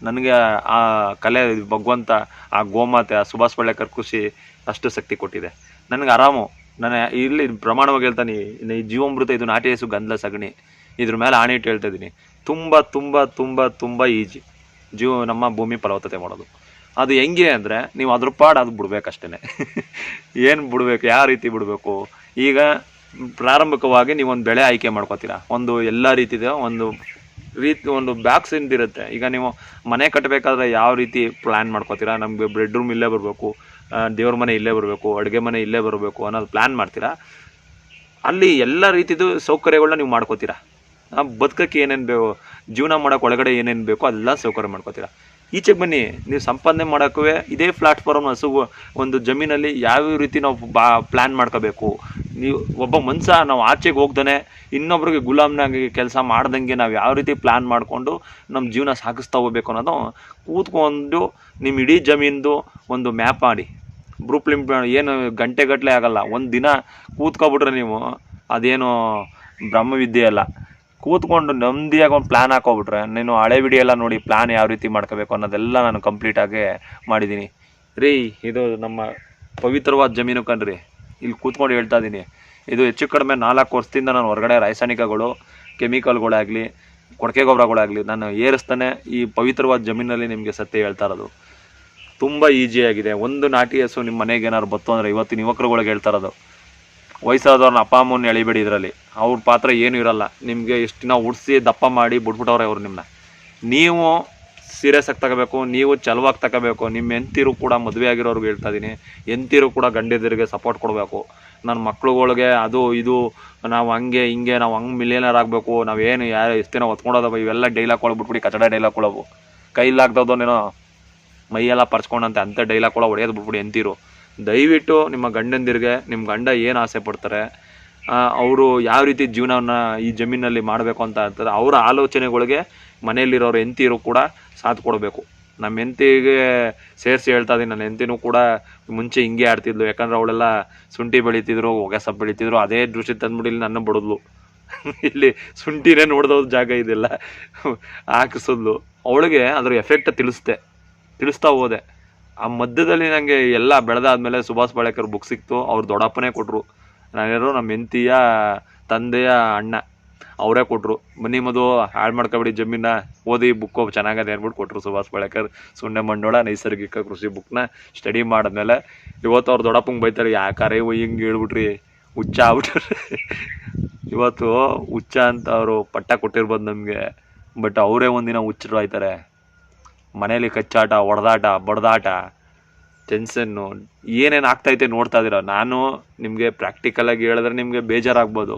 ನನಗೆ ಆ ಕಲೆ ಭಗವಂತ, ಆ ಗೋಮಾತೆ, ಆ ಸುಭಾಷ್ ಪಾಳೇಕರ್ ಕೃಷಿ ಅಷ್ಟು ಶಕ್ತಿ ಕೊಟ್ಟಿದೆ. ನನಗೆ ಆರಾಮು. ನಾನು ಇಲ್ಲಿ ಪ್ರಮಾಣವಾಗಿ ಹೇಳ್ತಾನೆ, ಈ ಜೀವಾಮೃತ, ಇದು ನಾಟಿ ಹಸು ಗಂಧಲ ಸಗಣಿ, ಇದ್ರ ಮೇಲೆ ಆಣೆ ಇಟ್ಟು ಹೇಳ್ತಾ ಇದ್ದೀನಿ. ತುಂಬ ತುಂಬ ತುಂಬ ತುಂಬ ಈಜಿ ನಮ್ಮ ಭೂಮಿ ಫಲವತ್ತತೆ ಮಾಡೋದು. ಅದು ಹೆಂಗೆ ಅಂದರೆ, ನೀವು ಅದ್ರ ಪಾಡು ಅದು ಬಿಡ್ಬೇಕಷ್ಟೇ. ಏನು ಬಿಡಬೇಕು, ಯಾವ ರೀತಿ ಬಿಡಬೇಕು? ಈಗ ಪ್ರಾರಂಭಿಕವಾಗಿ ನೀವೊಂದು ಬೆಳೆ ಆಯ್ಕೆ ಮಾಡ್ಕೋತೀರಾ. ಒಂದು ಎಲ್ಲ ರೀತಿಯ ಒಂದು ಬ್ಯಾಕ್ಸ್ ಇರುತ್ತೆ. ಈಗ ನೀವು ಮನೆ ಕಟ್ಟಬೇಕಾದ್ರೆ ಯಾವ ರೀತಿ ಪ್ಲ್ಯಾನ್ ಮಾಡ್ಕೋತೀರಾ, ನಮಗೆ ಬೆಡ್ರೂಮ್ ಇಲ್ಲೇ ಬರಬೇಕು, ದೇವ್ರ ಮನೆ ಇಲ್ಲೇ ಬರಬೇಕು, ಅಡುಗೆ ಮನೆ ಇಲ್ಲೇ ಬರಬೇಕು ಅನ್ನೋದು ಪ್ಲ್ಯಾನ್ ಮಾಡ್ತೀರಾ. ಅಲ್ಲಿ ಎಲ್ಲ ರೀತಿದು ಸೌಕರ್ಯಗಳನ್ನ ನೀವು ಮಾಡ್ಕೋತೀರಾ. ಬದುಕಕ್ಕೆ ಏನೇನು ಬೇಕು, ಜೀವನ ಮಾಡೋಕೆ ಒಳಗಡೆ ಏನೇನು ಬೇಕೋ ಅದೆಲ್ಲ ಸೌಕರ್ಯ ಮಾಡ್ಕೋತೀರಾ. ಈಚೆಗೆ ಬನ್ನಿ, ನೀವು ಸಂಪಾದನೆ ಮಾಡೋಕ್ಕೂ ಇದೇ ಪ್ಲಾಟ್ಫಾರ್ಮ್ ಒಂದು ಜಮೀನಲ್ಲಿ ಯಾವ ರೀತಿ ನಾವು ಪ್ಲ್ಯಾನ್ ಮಾಡ್ಕೋಬೇಕು. ನೀವು ಒಬ್ಬ ಮನುಷ್ಯ ನಾವು ಆಚೆಗೆ ಹೋಗ್ದೇ ಇನ್ನೊಬ್ರಿಗೆ ಗುಲಾಮ್ನಾಗಿ ಕೆಲಸ ಮಾಡ್ದಂಗೆ ನಾವು ಯಾವ ರೀತಿ ಪ್ಲ್ಯಾನ್ ಮಾಡಿಕೊಂಡು ನಮ್ಮ ಜೀವನ ಸಾಗಿಸ್ತಾ ಹೋಗ್ಬೇಕು ಅನ್ನೋದು ಕೂತ್ಕೊಂಡು ನಿಮ್ಮ ಇಡೀ ಜಮೀನ್ದು ಒಂದು ಮ್ಯಾಪ್ ಮಾಡಿ, ಬ್ಲೂಪ್ರಿಂಟ್. ಏನು ಗಂಟೆಗಟ್ಟಲೆ ಆಗಲ್ಲ, ಒಂದು ದಿನ ಕೂತ್ಕೊಬಿಟ್ರೆ ನೀವು ಅದೇನು ಬ್ರಹ್ಮವಿದ್ಯೆ ಅಲ್ಲ. ಕೂತ್ಕೊಂಡು ನೆಮ್ಮದಿಯಾಗಿ ಒಂದು ಪ್ಲ್ಯಾನ್ ಹಾಕೋಬಿಟ್ರೆ, ನೀನು ಹಳೆ ವಿಡಿಯೋ ಎಲ್ಲ ನೋಡಿ ಪ್ಲ್ಯಾನ್ ಯಾವ ರೀತಿ ಮಾಡ್ಕೋಬೇಕು ಅನ್ನೋದೆಲ್ಲ ನಾನು ಕಂಪ್ಲೀಟಾಗಿ ಮಾಡಿದ್ದೀನಿ ರೀ. ಇದು ನಮ್ಮ ಪವಿತ್ರವಾದ ಜಮೀನು ಕಣ್ರಿ. ಇಲ್ಲಿ ಕೂತ್ಕೊಂಡು ಹೇಳ್ತಾ ಇದ್ದೀನಿ. ಇದು ಹೆಚ್ಚು ಕಡಿಮೆ 4 ವರ್ಷದಿಂದ ನಾನು ಹೊರಗಡೆ ರಾಸಾಯನಿಕಗಳು, ಕೆಮಿಕಲ್ಗಳಾಗಲಿ, ಕೊಡಕೆ ಗೊಬ್ಬರಗಳಾಗಲಿ ನಾನು ಏರಿಸ್ತಾನೆ ಈ ಪವಿತ್ರವಾದ ಜಮೀನಲ್ಲಿ ನಿಮಗೆ ಸತ್ಯ ಹೇಳ್ತಾ ಇರೋದು. ತುಂಬ ಈಸಿಯಾಗಿದೆ. ಒಂದು ನಾಟಿ ಹಸು ನಿಮ್ಮ ಮನೆಗೆ ಏನಾದ್ರು ಬತ್ತು ಅಂದರೆ ಇವತ್ತಿನ ಯುವಕರುಗಳಿಗೆ ಹೇಳ್ತಾ ಇರೋದು, ವಯಸ್ಸಾದವ್ರನ್ನ ಅಪ್ಪ ಅಮ್ಮನ ಎಳಿಬೇಡಿ. ಇದರಲ್ಲಿ ಅವ್ರ ಪಾತ್ರ ಏನೂ ಇರಲ್ಲ. ನಿಮಗೆ ಎಷ್ಟು ದಿನ ಉಡಿಸಿ ದಪ್ಪ ಮಾಡಿ ಬಿಟ್ಬಿಟ್ಟವ್ರೆ ಅವ್ರು ನಿಮ್ಮನ್ನ. ನೀವು ಸೀರಿಯಸ್ ಆಗಿ ತಗೋಬೇಕು, ನೀವು ಚಲವಾಗಿ ತಗೋಬೇಕು. ನಿಮ್ಮ ಹೆಂಡ್ತಿರು ಕೂಡ, ಮದುವೆ ಆಗಿರೋರ್ಗೆ ಹೇಳ್ತಾ ಇದ್ದೀನಿ, ಹೆಂಡ್ತಿರು ಕೂಡ ಗಂಡಿದರಿಗೆ ಸಪೋರ್ಟ್ ಕೊಡಬೇಕು. ನನ್ನ ಮಕ್ಳುಗಳಿಗೆ ಅದು ಇದು ನಾವು ಹಂಗೆ ಹಿಂಗೆ, ನಾವು ಹಂಗೆ ಮಿಲಿಯನರ್ ಆಗಬೇಕು, ನಾವೇನು ಎಷ್ಟು ದಿನ ಹೊತ್ಕೊಂಡೋದವ ಇವೆಲ್ಲ ಡೈಲಾಗ್ಗಳು ಬಿಟ್ಬಿಟ್ಟು ಕಚಡ ಡೈಲಾಗ್ಗಳವು. ಕೈಲಾಗ್ದವ್ದನೇನೋ ಮೈಯೆಲ್ಲ ಪರ್ಸ್ಕೊಂಡಂತೆ ಅಂಥ ಡೈಲಾಗ್ಗಳು ಹೊಡೆಯೋದು ಬಿಟ್ಬಿಡಿ. ಹೆಂಡ್ತಿರು ದಯವಿಟ್ಟು ನಿಮ್ಮ ಗಂಡಂದಿರಿಗೆ, ನಿಮ್ಮ ಗಂಡ ಏನು ಆಸೆ ಪಡ್ತಾರೆ, ಅವರು ಯಾವ ರೀತಿ ಜೀವನವನ್ನು ಈ ಜಮೀನಲ್ಲಿ ಮಾಡಬೇಕು ಅಂತ ಇರ್ತಾರೆ, ಅವರ ಆಲೋಚನೆಗಳಿಗೆ ಮನೆಯಲ್ಲಿರೋರು ಹೆಂಡ್ತಿರು ಕೂಡ ಸಾಥ್ ಕೊಡಬೇಕು. ನಮ್ಮ ಹೆಂಡ್ತಿಗೆ ಸೇರಿಸಿ ಹೇಳ್ತಾ ಇದ್ದೀನಿ, ನನ್ನ ಹೆಂಡ್ತಿನೂ ಕೂಡ ಮುಂಚೆ ಹಿಂಗೆ ಆಡ್ತಿದ್ಲು. ಯಾಕಂದ್ರೆ ಅವಳೆಲ್ಲ ಶುಂಠಿ ಬೆಳೀತಿದ್ರು, ಹೊಗೆ ಸೊಪ್ಪು ಬೆಳೀತಿದ್ರು. ಅದೇ ದೃಷ್ಟಿ ತಂದ್ಬಿಟ್ಟು ಇಲ್ಲಿ ನನ್ನ ಬಡದ್ಲು. ಇಲ್ಲಿ ಶುಂಠಿನೇ ನೋಡ್ದವ್ರ ಜಾಗ ಇದೆಲ್ಲ ಹಾಕಿಸಿದ್ಲು. ಅವಳಿಗೆ ಅದ್ರ ಎಫೆಕ್ಟ್ ತಿಳಿಸ್ತಾ ಹೋದೆ. ಆ ಮಧ್ಯದಲ್ಲಿ ನನಗೆ ಎಲ್ಲ ಬೆಳೆದಾದ್ಮೇಲೆ ಸುಭಾಷ್ ಪಾಳೇಕರ್ ಬುಕ್ ಸಿಕ್ತು. ಅವ್ರು ದೊಡ್ಡಪ್ಪನೇ ಕೊಟ್ಟರು. ನಾನೇನೋ ನಮ್ಮ ಹೆಂಡ್ತಿಯ ತಂದೆಯ ಅಣ್ಣ ಅವರೇ ಕೊಟ್ಟರು. ಬನ್ನಿ ಮದು ಹಾಳು ಮಾಡ್ಕೊಬೇಡಿ ಜಮೀನ, ಓದಿ ಬುಕ್ಕು ಚೆನ್ನಾಗದೆ ಅಂದ್ಬಿಟ್ಟು ಕೊಟ್ಟರು. ಸುಭಾಷ್ ಪಾಳೇಕರ್ ಸುಣ್ಣೆ ಮಂಡೋಳ ನೈಸರ್ಗಿಕ ಕೃಷಿ ಬುಕ್ನ ಸ್ಟಡಿ ಮಾಡಿದ್ಮೇಲೆ ಇವತ್ತು ಅವ್ರು ದೊಡ್ಡಪ್ಪಂಗೆ ಬೈತಾರೆ, ಯಾಕಾರೆ ಹಿಂಗೆ ಹೇಳ್ಬಿಟ್ರಿ, ಹುಚ್ಚ ಆಗ್ಬಿಟ್ರಿ. ಇವತ್ತು ಹುಚ್ಚ ಅಂತ ಅವರು ಪಟ್ಟ ಕೊಟ್ಟಿರ್ಬೋದು ನಮಗೆ. ಬಟ್ ಅವರೇ ಒಂದಿನ ಹುಚ್ಚರು ಆಯ್ತಾರೆ. ಮನೇಲಿ ಕಚ್ಚಾಟ, ಹೊಡೆದಾಟ, ಬಡ್ದಾಟ, ಟೆನ್ಷನ್ನು ಏನೇನು ಆಗ್ತೈತೆ ನೋಡ್ತಾ ಇದ್ದೀರ. ನಾನು ನಿಮಗೆ ಪ್ರಾಕ್ಟಿಕಲಾಗಿ ಹೇಳಿದ್ರೆ ನಿಮಗೆ ಬೇಜಾರಾಗ್ಬೋದು.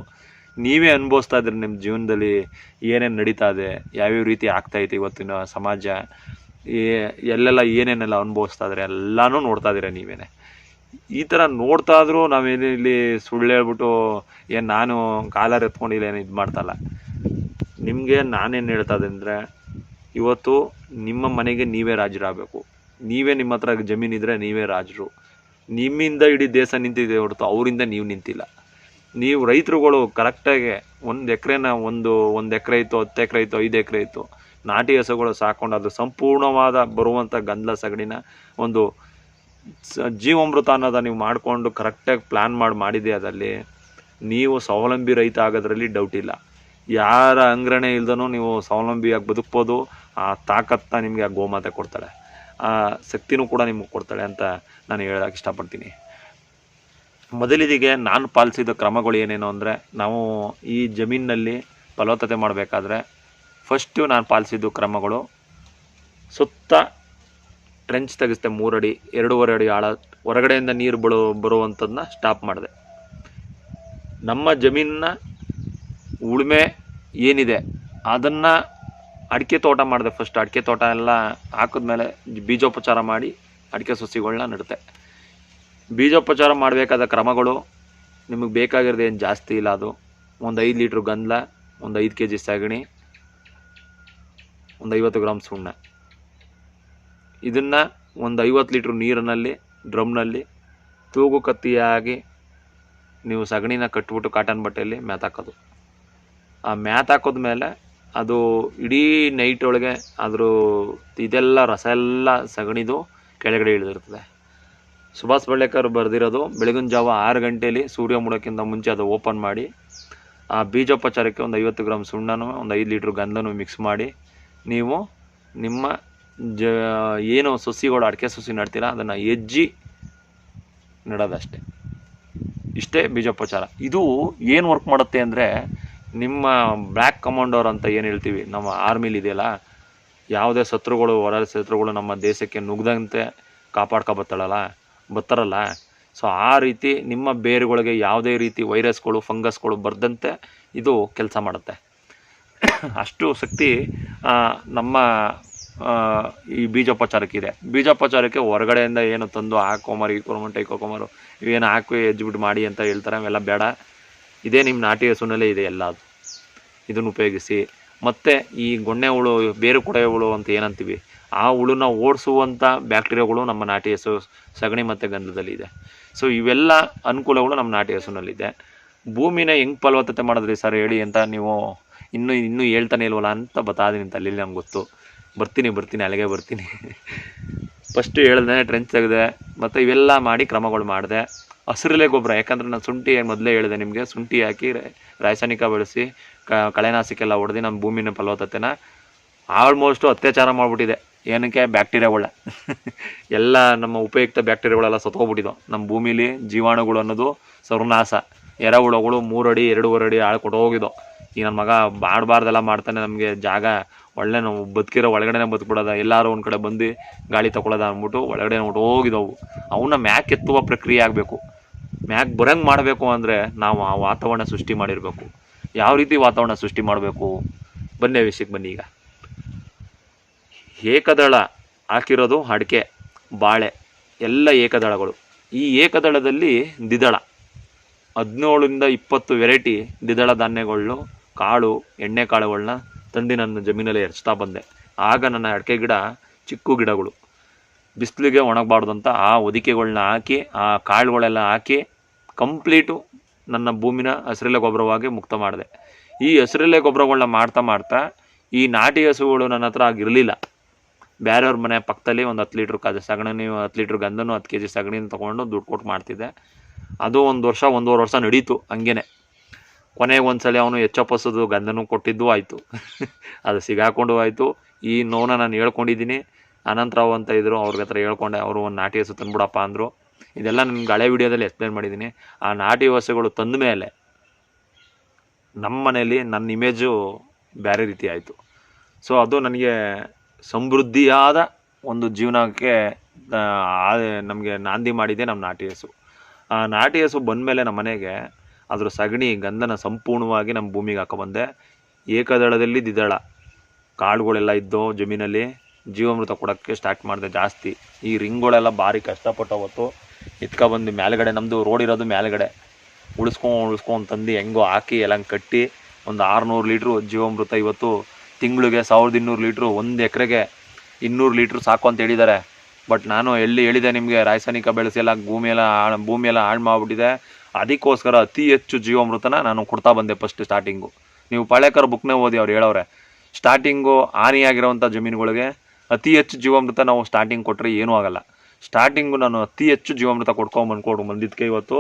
ನೀವೇ ಅನುಭವಿಸ್ತಾ ಇದ್ದೀರಿ ನಿಮ್ಮ ಜೀವನದಲ್ಲಿ ಏನೇನು ನಡೀತಾ ಇದೆ, ಯಾವ್ಯಾವ ರೀತಿ ಆಗ್ತಾಯಿದೆ ಇವತ್ತಿನ ಸಮಾಜ, ಎಲ್ಲೆಲ್ಲ ಏನೇನೆಲ್ಲ ಅನುಭವಿಸ್ತಾ ಇದ್ದಾರೆ ಎಲ್ಲನೂ ನೋಡ್ತಾ ಇದ್ದೀರ ನೀವೇನೆ. ಈ ಥರ ನೋಡ್ತಾ ಇದ್ರೂ ನಾವೇನು ಇಲ್ಲಿ ಸುಳ್ಳು ಹೇಳ್ಬಿಟ್ಟು ಏನು ನಾನು ಕಾಲರ್ ಎತ್ಕೊಂಡಿಲ್ಲ ಏನು ಇದು ಮಾಡ್ತಲ್ಲ. ನಿಮಗೆ ನಾನೇನು ಹೇಳ್ತಾ ಇದ್ದೆ ಅಂದರೆ, ಇವತ್ತು ನಿಮ್ಮ ಮನೆಗೆ ನೀವೇ ರಾಜರಾಗಬೇಕು. ನೀವೇ ನಿಮ್ಮ ಹತ್ರ ಜಮೀನಿದ್ರೆ ನೀವೇ ರಾಜರು. ನಿಮ್ಮಿಂದ ಇಡೀ ದೇಶ ನಿಂತಿದೆ ಹೊರತು ಅವರಿಂದ ನೀವು ನಿಂತಿಲ್ಲ. ನೀವು ರೈತರುಗಳು ಕರೆಕ್ಟಾಗಿ ಒಂದು ಎಕರೆನ ಒಂದು ಎಕರೆ ಇತ್ತು, 10 ಎಕರೆ ಇತ್ತು, 5 ಎಕರೆ ಇತ್ತು, ನಾಟಿ ಹಸುಗಳು ಸಾಕೊಂಡು ಅದು ಸಂಪೂರ್ಣವಾದ ಬರುವಂಥ ಗಂಧಲ ಸಗಣಿನ ಒಂದು ಜೀವಾಮೃತ ಅನ್ನೋದ ನೀವು ಮಾಡಿಕೊಂಡು ಕರೆಕ್ಟಾಗಿ ಪ್ಲ್ಯಾನ್ ಮಾಡಿದೆ ಅದಲ್ಲಿ ನೀವು ಸ್ವಾವಲಂಬಿ ರೈತ ಆಗೋದ್ರಲ್ಲಿ ಡೌಟ್ ಇಲ್ಲ. ಯಾರ ಅಂಗ್ರಣೆ ಇಲ್ದನೂ ನೀವು ಸ್ವಾವಲಂಬಿಯಾಗಿ ಬದುಕ್ಬೋದು. ಆ ತಾಕತ್ತನ್ನ ನಿಮಗೆ ಆ ಗೋಮಾತೆ ಕೊಡ್ತಾಳೆ, ಆ ಶಕ್ತಿನೂ ಕೂಡ ನಿಮಗೆ ಕೊಡ್ತಾಳೆ ಅಂತ ನಾನು ಹೇಳೋಕ್ಕೆ ಇಷ್ಟಪಡ್ತೀನಿ. ಮೊದಲಿಗೆ ನಾನು ಪಾಲಿಸಿದ ಕ್ರಮಗಳು ಏನೇನು ಅಂದರೆ, ನಾವು ಈ ಜಮೀನಿನಲ್ಲಿ ಫಲವತ್ತತೆ ಮಾಡಬೇಕಾದ್ರೆ ಫಸ್ಟು ನಾನು ಪಾಲಿಸಿದ್ದು ಕ್ರಮಗಳು, ಸುತ್ತ ಟ್ರೆಂಚ್ ತೆಗೆಸ್ದೆ 3 ಅಡಿ 2.5 ಅಡಿ ಆಳ, ಹೊರಗಡೆಯಿಂದ ನೀರು ಬರುವಂಥದ್ದನ್ನ ಸ್ಟಾಪ್ ಮಾಡಿದೆ. ನಮ್ಮ ಜಮೀನನ್ನ ಉಳುಮೆ ಏನಿದೆ ಅದನ್ನು ಅಡಿಕೆ ತೋಟ ಮಾಡಿದೆ. ಫಸ್ಟ್ ಅಡಿಕೆ ತೋಟ ಎಲ್ಲ ಹಾಕಿದ್ಮೇಲೆ ಬೀಜೋಪಚಾರ ಮಾಡಿ ಅಡಿಕೆ ಸಸಿಗಳನ್ನ ನೆಡುತ್ತೆ. ಬೀಜೋಪಚಾರ ಮಾಡಬೇಕಾದ ಕ್ರಮಗಳು ನಿಮಗೆ ಬೇಕಾಗಿರೋದು ಏನು ಜಾಸ್ತಿ ಇಲ್ಲ. ಅದು ಒಂದು 5 ಲೀಟ್ರ್ ಗಂಧಲ, ಒಂದು 5 kg ಸಗಣಿ, ಒಂದು 50 ಗ್ರಾಮ್ ಸುಣ್ಣ, ಇದನ್ನು ಒಂದು 50 ಲೀಟ್ರ್ ನೀರಿನಲ್ಲಿ ಡ್ರಮ್ನಲ್ಲಿ ತೂಗು ಕತ್ತಿಯಾಗಿ ನೀವು ಸಗಣಿನ ಕಟ್ಬಿಟ್ಟು ಕಾಟನ್ ಬಟ್ಟೆಯಲ್ಲಿ ಮ್ಯಾತಾಕೋದು. ಆ ಮ್ಯಾತಾಕೋದ್ಮೇಲೆ ಅದು ಇಡೀ ನೈಟ್ ಒಳಗೆ ಅದ್ರ ಇದೆಲ್ಲ ರಸ ಎಲ್ಲ ಸಗಣಿದು ಕೆಳಗಡೆ ಇಳಿದಿರ್ತದೆ. ಸುಭಾಷ್ ಬಳ್ಳೇಕರ್ ಬರೆದಿರೋದು, ಬೆಳಗಿನ ಜಾವ 6 ಗಂಟೆಯಲ್ಲಿ ಸೂರ್ಯ ಮುಳೋಕ್ಕಿಂತ ಮುಂಚೆ ಅದು ಓಪನ್ ಮಾಡಿ ಆ ಬೀಜೋಪಚಾರಕ್ಕೆ ಒಂದು 50 ಗ್ರಾಮ್ ಸುಣ್ಣನೂ ಒಂದು 5 ಲೀಟ್ರ್ ಗಂಧನೂ ಮಿಕ್ಸ್ ಮಾಡಿ ನೀವು ನಿಮ್ಮ ಏನು ಸಸಿಗಳು ಅಡಿಕೆ ಸಸಿ ನಡ್ತೀರ ಅದನ್ನು ಹೆಜ್ಜಿ ನೆಡೋದಷ್ಟೇ. ಇಷ್ಟೇ ಬೀಜೋಪಚಾರ. ಇದು ಏನು ವರ್ಕ್ ಮಾಡುತ್ತೆ ಅಂದರೆ, ನಿಮ್ಮ ಬ್ಲ್ಯಾಕ್ ಕಮಾಂಡರ್ ಅಂತ ಏನು ಹೇಳ್ತೀವಿ ನಮ್ಮ ಆರ್ಮಿಲಿ ಇದೆಯಲ್ಲ, ಯಾವುದೇ ಶತ್ರುಗಳು ಹೊರ ಶತ್ರುಗಳು ನಮ್ಮ ದೇಶಕ್ಕೆ ನುಗ್ಗದಂತೆ ಬರ್ತಾರಲ್ಲ, ಸೊ ಆ ರೀತಿ ನಿಮ್ಮ ಬೇರುಗಳಿಗೆ ಯಾವುದೇ ರೀತಿ ವೈರಸ್ಗಳು ಫಂಗಸ್ಗಳು ಬರದಂತೆ ಇದು ಕೆಲಸ ಮಾಡುತ್ತೆ. ಅಷ್ಟು ಶಕ್ತಿ ನಮ್ಮ ಈ ಬೀಜೋಪಚಾರಕ್ಕಿದೆ. ಬೀಜೋಪಚಾರಕ್ಕೆ ಹೊರಗಡೆಯಿಂದ ಏನು ತಂದು ಹಾಕೋಮರು ಟೈಕೋಮರು ಇವೇನು ಹಾಕಿ ಎಜ್ಜಿಬಿಟ್ಟು ಮಾಡಿ ಅಂತ ಹೇಳ್ತಾರೆ, ಅವೆಲ್ಲ ಬೇಡ. ಇದೇ ನಿಮ್ಮ ನಾಟಿ ಹಸುನಲ್ಲೇ ಇದೆ ಎಲ್ಲ. ಅದು ಇದನ್ನು ಉಪಯೋಗಿಸಿ. ಮತ್ತು ಈ ಗೊಣ್ಣೆ ಹುಳು, ಬೇರು ಕೊಡೆ ಹುಳು ಅಂತ ಏನಂತೀವಿ, ಆ ಹುಳುನ ಓಡಿಸುವಂಥ ಬ್ಯಾಕ್ಟೀರಿಯಾಗಳು ನಮ್ಮ ನಾಟಿ ಹಸು ಸಗಣಿ ಮತ್ತು ಗಂಧದಲ್ಲಿ ಇದೆ. ಸೊ ಇವೆಲ್ಲ ಅನುಕೂಲಗಳು ನಮ್ಮ ನಾಟಿ ಹಸುನಲ್ಲಿದೆ. ಭೂಮಿನ ಹೆಂಗೆ ಫಲವತ್ತತೆ ಮಾಡಿದ್ರಿ ಸರ್ ಹೇಳಿ ಅಂತ ನೀವು ಇನ್ನೂ ಹೇಳ್ತಾನೆ ಇಲ್ವಲ್ಲ ಅಂತ ಬತ್ತಾದೀನಿ ಅಂತ ಅಲ್ಲಿ ನಮ್ಗೆ ಗೊತ್ತು. ಬರ್ತೀನಿ ಅಲ್ಲಿಗೆ ಬರ್ತೀನಿ. ಫಸ್ಟು ಹೇಳಿದೆ, ಟ್ರೆಂಚ್ ತೆಗೆದೆ, ಮತ್ತು ಇವೆಲ್ಲ ಮಾಡಿ ಕ್ರಮಗಳು ಮಾಡಿದೆ. ಹಸಿರೆಲೆ ಗೊಬ್ಬರ, ಯಾಕಂದರೆ ನಾನು ಶುಂಠಿ ಮೊದಲೇ ಹೇಳಿದೆ ನಿಮಗೆ, ಶುಂಠಿ ಹಾಕಿ ರಾಸಾಯನಿಕ ಬಳಸಿ ಕಳೆನಾಶಕ್ಕೆಲ್ಲ ಹೊಡೆದು ನಮ್ಮ ಭೂಮಿನ ಫಲವತ್ತತೆನ ಆಲ್ಮೋಸ್ಟು ಅತ್ಯಾಚಾರ ಮಾಡಿಬಿಟ್ಟಿದೆ. ಏನಕ್ಕೆ? ಬ್ಯಾಕ್ಟೀರಿಯಾಗಳ ಎಲ್ಲ ನಮ್ಮ ಉಪಯುಕ್ತ ಬ್ಯಾಕ್ಟೀರಿಯಾಗಳೆಲ್ಲ ಸತ್ತೋಗ್ಬಿಟ್ಟಿದ್ದವು. ನಮ್ಮ ಭೂಮಿಲಿ ಜೀವಾಣುಗಳು ಅನ್ನೋದು ಸರ್ವನಾಶ. ಎರೆಹುಳುಗಳು 3 ಅಡಿ 2.5 ಅಡಿ ಆಳು ಕೊಟ್ಟೋಗಿದ್ದೋ. ಈ ನನ್ನ ಮಗ ಮಾಡಬಾರ್ದೆಲ್ಲ ಮಾಡ್ತಾನೆ, ನಮಗೆ ಜಾಗ ಒಳ್ಳೆ ನಾವು ಬದುಕಿರೋ ಒಳಗಡೆ ಬದುಕ್ಬಿಡೋದ, ಎಲ್ಲರೂ ಒಂದು ಕಡೆ ಬಂದು ಗಾಳಿ ತಗೊಳ್ಳೋದ ಅಂದ್ಬಿಟ್ಟು ಒಳಗಡೆ ಹೋಗಿದ್ದವು. ಅವನ್ನ ಮ್ಯಾಕ್ ಎತ್ತುವ ಪ್ರಕ್ರಿಯೆ ಆಗಬೇಕು. ಮ್ಯಾಕ್ ಬರಂಗೆ ಮಾಡಬೇಕು ಅಂದರೆ ನಾವು ಆ ವಾತಾವರಣ ಸೃಷ್ಟಿ ಮಾಡಿರಬೇಕು. ಯಾವ ರೀತಿ ವಾತಾವರಣ ಸೃಷ್ಟಿ ಮಾಡಬೇಕು? ಬನ್ನಿ ವಿಷಯಕ್ಕೆ ಬನ್ನಿ. ಈಗ ಏಕದಳ ಹಾಕಿರೋದು ಅಡಿಕೆ, ಬಾಳೆ ಎಲ್ಲ ಏಕದಳಗಳು. ಈ ಏಕದಳದಲ್ಲಿ ದ್ವಿದಳ 17ರಿಂದ 20 ವೆರೈಟಿ ದ್ವಿದಳ ಧಾನ್ಯಗಳು, ಕಾಳು, ಎಣ್ಣೆ ಕಾಳುಗಳನ್ನ ತಂದು ನನ್ನ ಜಮೀನಲ್ಲಿ ಎರಚ್ತಾ ಬಂದೆ. ಆಗ ನನ್ನ ಅಡಿಕೆ ಗಿಡ ಚಿಕ್ಕ ಗಿಡಗಳು ಬಿಸಿಲಿಗೆ ಒಣಗಬಾರ್ದಂತ ಆ ಹೊದಿಕೆಗಳನ್ನ ಹಾಕಿ, ಆ ಕಾಳುಗಳೆಲ್ಲ ಹಾಕಿ ಕಂಪ್ಲೀಟು ನನ್ನ ಭೂಮಿನ ಹಸಿರೆಲೆ ಗೊಬ್ಬರವಾಗಿ ಮುಕ್ತ ಮಾಡಿದೆ. ಈ ಹಸಿರೆಲೆ ಗೊಬ್ಬರಗಳನ್ನ ಮಾಡ್ತಾ ಈ ನಾಟಿ ಹಸುಗಳು ನನ್ನ ಹತ್ರ ಆಗಿರಲಿಲ್ಲ. ಬೇರೆಯವ್ರ ಮನೆ ಪಕ್ಕದಲ್ಲಿ ಒಂದು 10 ಲೀಟ್ರ್ ಸಗಣಿ, 10 ಲೀಟ್ರ್ ಗಂಧನೂ 10 kg ಸಗಣಿನ ತೊಗೊಂಡು ದುಡ್ಡು ಕೊಟ್ಟು ಮಾಡ್ತಿದ್ದೆ. ಅದು 1 ವರ್ಷ 1.5 ವರ್ಷ ನಡೀತು ಹಂಗೇ. ಕೊನೆಗೆ ಒಂದ್ಸಲ ಅವನು ಹೆಚ್ಚಪ್ಪಸೋದು ಗಂಧನೂ ಕೊಟ್ಟಿದ್ದು ಆಯಿತು. ಅದು ಸಿಗಾಕೊಂಡು ಆಯಿತು. ಈ ನೋವನ್ನ ನಾನು ಹೇಳ್ಕೊಂಡಿದ್ದೀನಿ. ಅನಂತರಾವ್ ಅಂತ ಇದ್ದರು, ಅವ್ರ ಹತ್ರ ಹೇಳ್ಕೊಂಡೆ. ಅವರು ಒಂದು ನಾಟಿ ಹಸು ತಂದುಬಿಡಪ್ಪ ಅಂದರು. ಇದೆಲ್ಲ ನಿಮ್ಗೆ ಹಳೆ ವಿಡಿಯೋದಲ್ಲಿ ಎಕ್ಸ್ಪ್ಲೇನ್ ಮಾಡಿದ್ದೀನಿ. ಆ ನಾಟಿ ಹಸುಗಳು ತಂದ ಮೇಲೆ ನಮ್ಮ ಮನೇಲಿ ನನ್ನ ಇಮೇಜು ಬೇರೆ ರೀತಿ ಆಯಿತು. ಸೊ ಅದು ನನಗೆ ಸಮೃದ್ಧಿಯಾದ ಒಂದು ಜೀವನಕ್ಕೆ ನಮಗೆ ನಾಂದಿ ಮಾಡಿದೆ ನಮ್ಮ ನಾಟಿ ಹಸು. ಆ ನಾಟಿ ಹಸು ಬಂದಮೇಲೆ ನಮ್ಮ ಮನೆಗೆ ಅದ್ರ ಸಗಣಿ ಗಂಧನ ಸಂಪೂರ್ಣವಾಗಿ ನಮ್ಮ ಭೂಮಿಗೆ ಹಾಕೊಬಂದೆ. ಏಕದಳದಲ್ಲಿ ದ್ವಿದಳ ಕಾಳುಗಳೆಲ್ಲ ಇದ್ದು ಜಮೀನಲ್ಲಿ ಜೀವಾಮೃತ ಕೊಡೋಕ್ಕೆ ಸ್ಟಾರ್ಟ್ ಮಾಡಿದೆ ಜಾಸ್ತಿ. ಈ ರಿಂಗ್ಗಳೆಲ್ಲ ಭಾರಿ ಕಷ್ಟಪಟ್ಟು ಅವತ್ತು ಎತ್ಕೊಬಂದು ಮೇಲ್ಗಡೆ, ನಮ್ಮದು ರೋಡ್ ಇರೋದು ಮೇಲ್ಗಡೆ, ಉಳಿಸ್ಕೊಂಡು ತಂದು ಹೆಂಗೋ ಹಾಕಿ ಎಲ್ಲ ಕಟ್ಟಿ ಒಂದು 600 ಲೀಟ್ರು ಜೀವಾಮೃತ ಇವತ್ತು ತಿಂಗಳಿಗೆ 1200 ಲೀಟ್ರು, 1 ಎಕರೆಗೆ 200 ಲೀಟ್ರು ಸಾಕು ಅಂತ ಹೇಳಿದ್ದಾರೆ. ಬಟ್ ನಾನು ಹೇಳಿದೆ ನಿಮಗೆ, ರಾಸಾಯನಿಕ ಬೆಳೆಸಿ ಭೂಮಿಯೆಲ್ಲ ಹಾಳು ಮಾಡಿಬಿಟ್ಟಿದೆ. ಅದಕ್ಕೋಸ್ಕರ ಅತಿ ಹೆಚ್ಚು ಜೀವಾಮೃತನ ನಾನು ಕೊಡ್ತಾ ಬಂದೆ ಫಸ್ಟ್ ಸ್ಟಾರ್ಟಿಂಗು. ನೀವು ಪಾಳೇಕರ್ ಬುಕ್ನೇ ಓದಿ, ಅವ್ರು ಹೇಳವ್ರೆ ಸ್ಟಾರ್ಟಿಂಗು ಹಾನಿಯಾಗಿರೋವಂಥ ಜಮೀನುಗಳಿಗೆ ಅತಿ ಹೆಚ್ಚು ಜೀವಾಮೃತ ನಾವು ಸ್ಟಾರ್ಟಿಂಗ್ ಕೊಟ್ಟರೆ ಏನೂ ಆಗಲ್ಲ. ಸ್ಟಾರ್ಟಿಂಗು ನಾನು ಅತಿ ಹೆಚ್ಚು ಜೀವಾಮೃತ ಬಂದಿದ್ದಕ್ಕೆ ಇವತ್ತು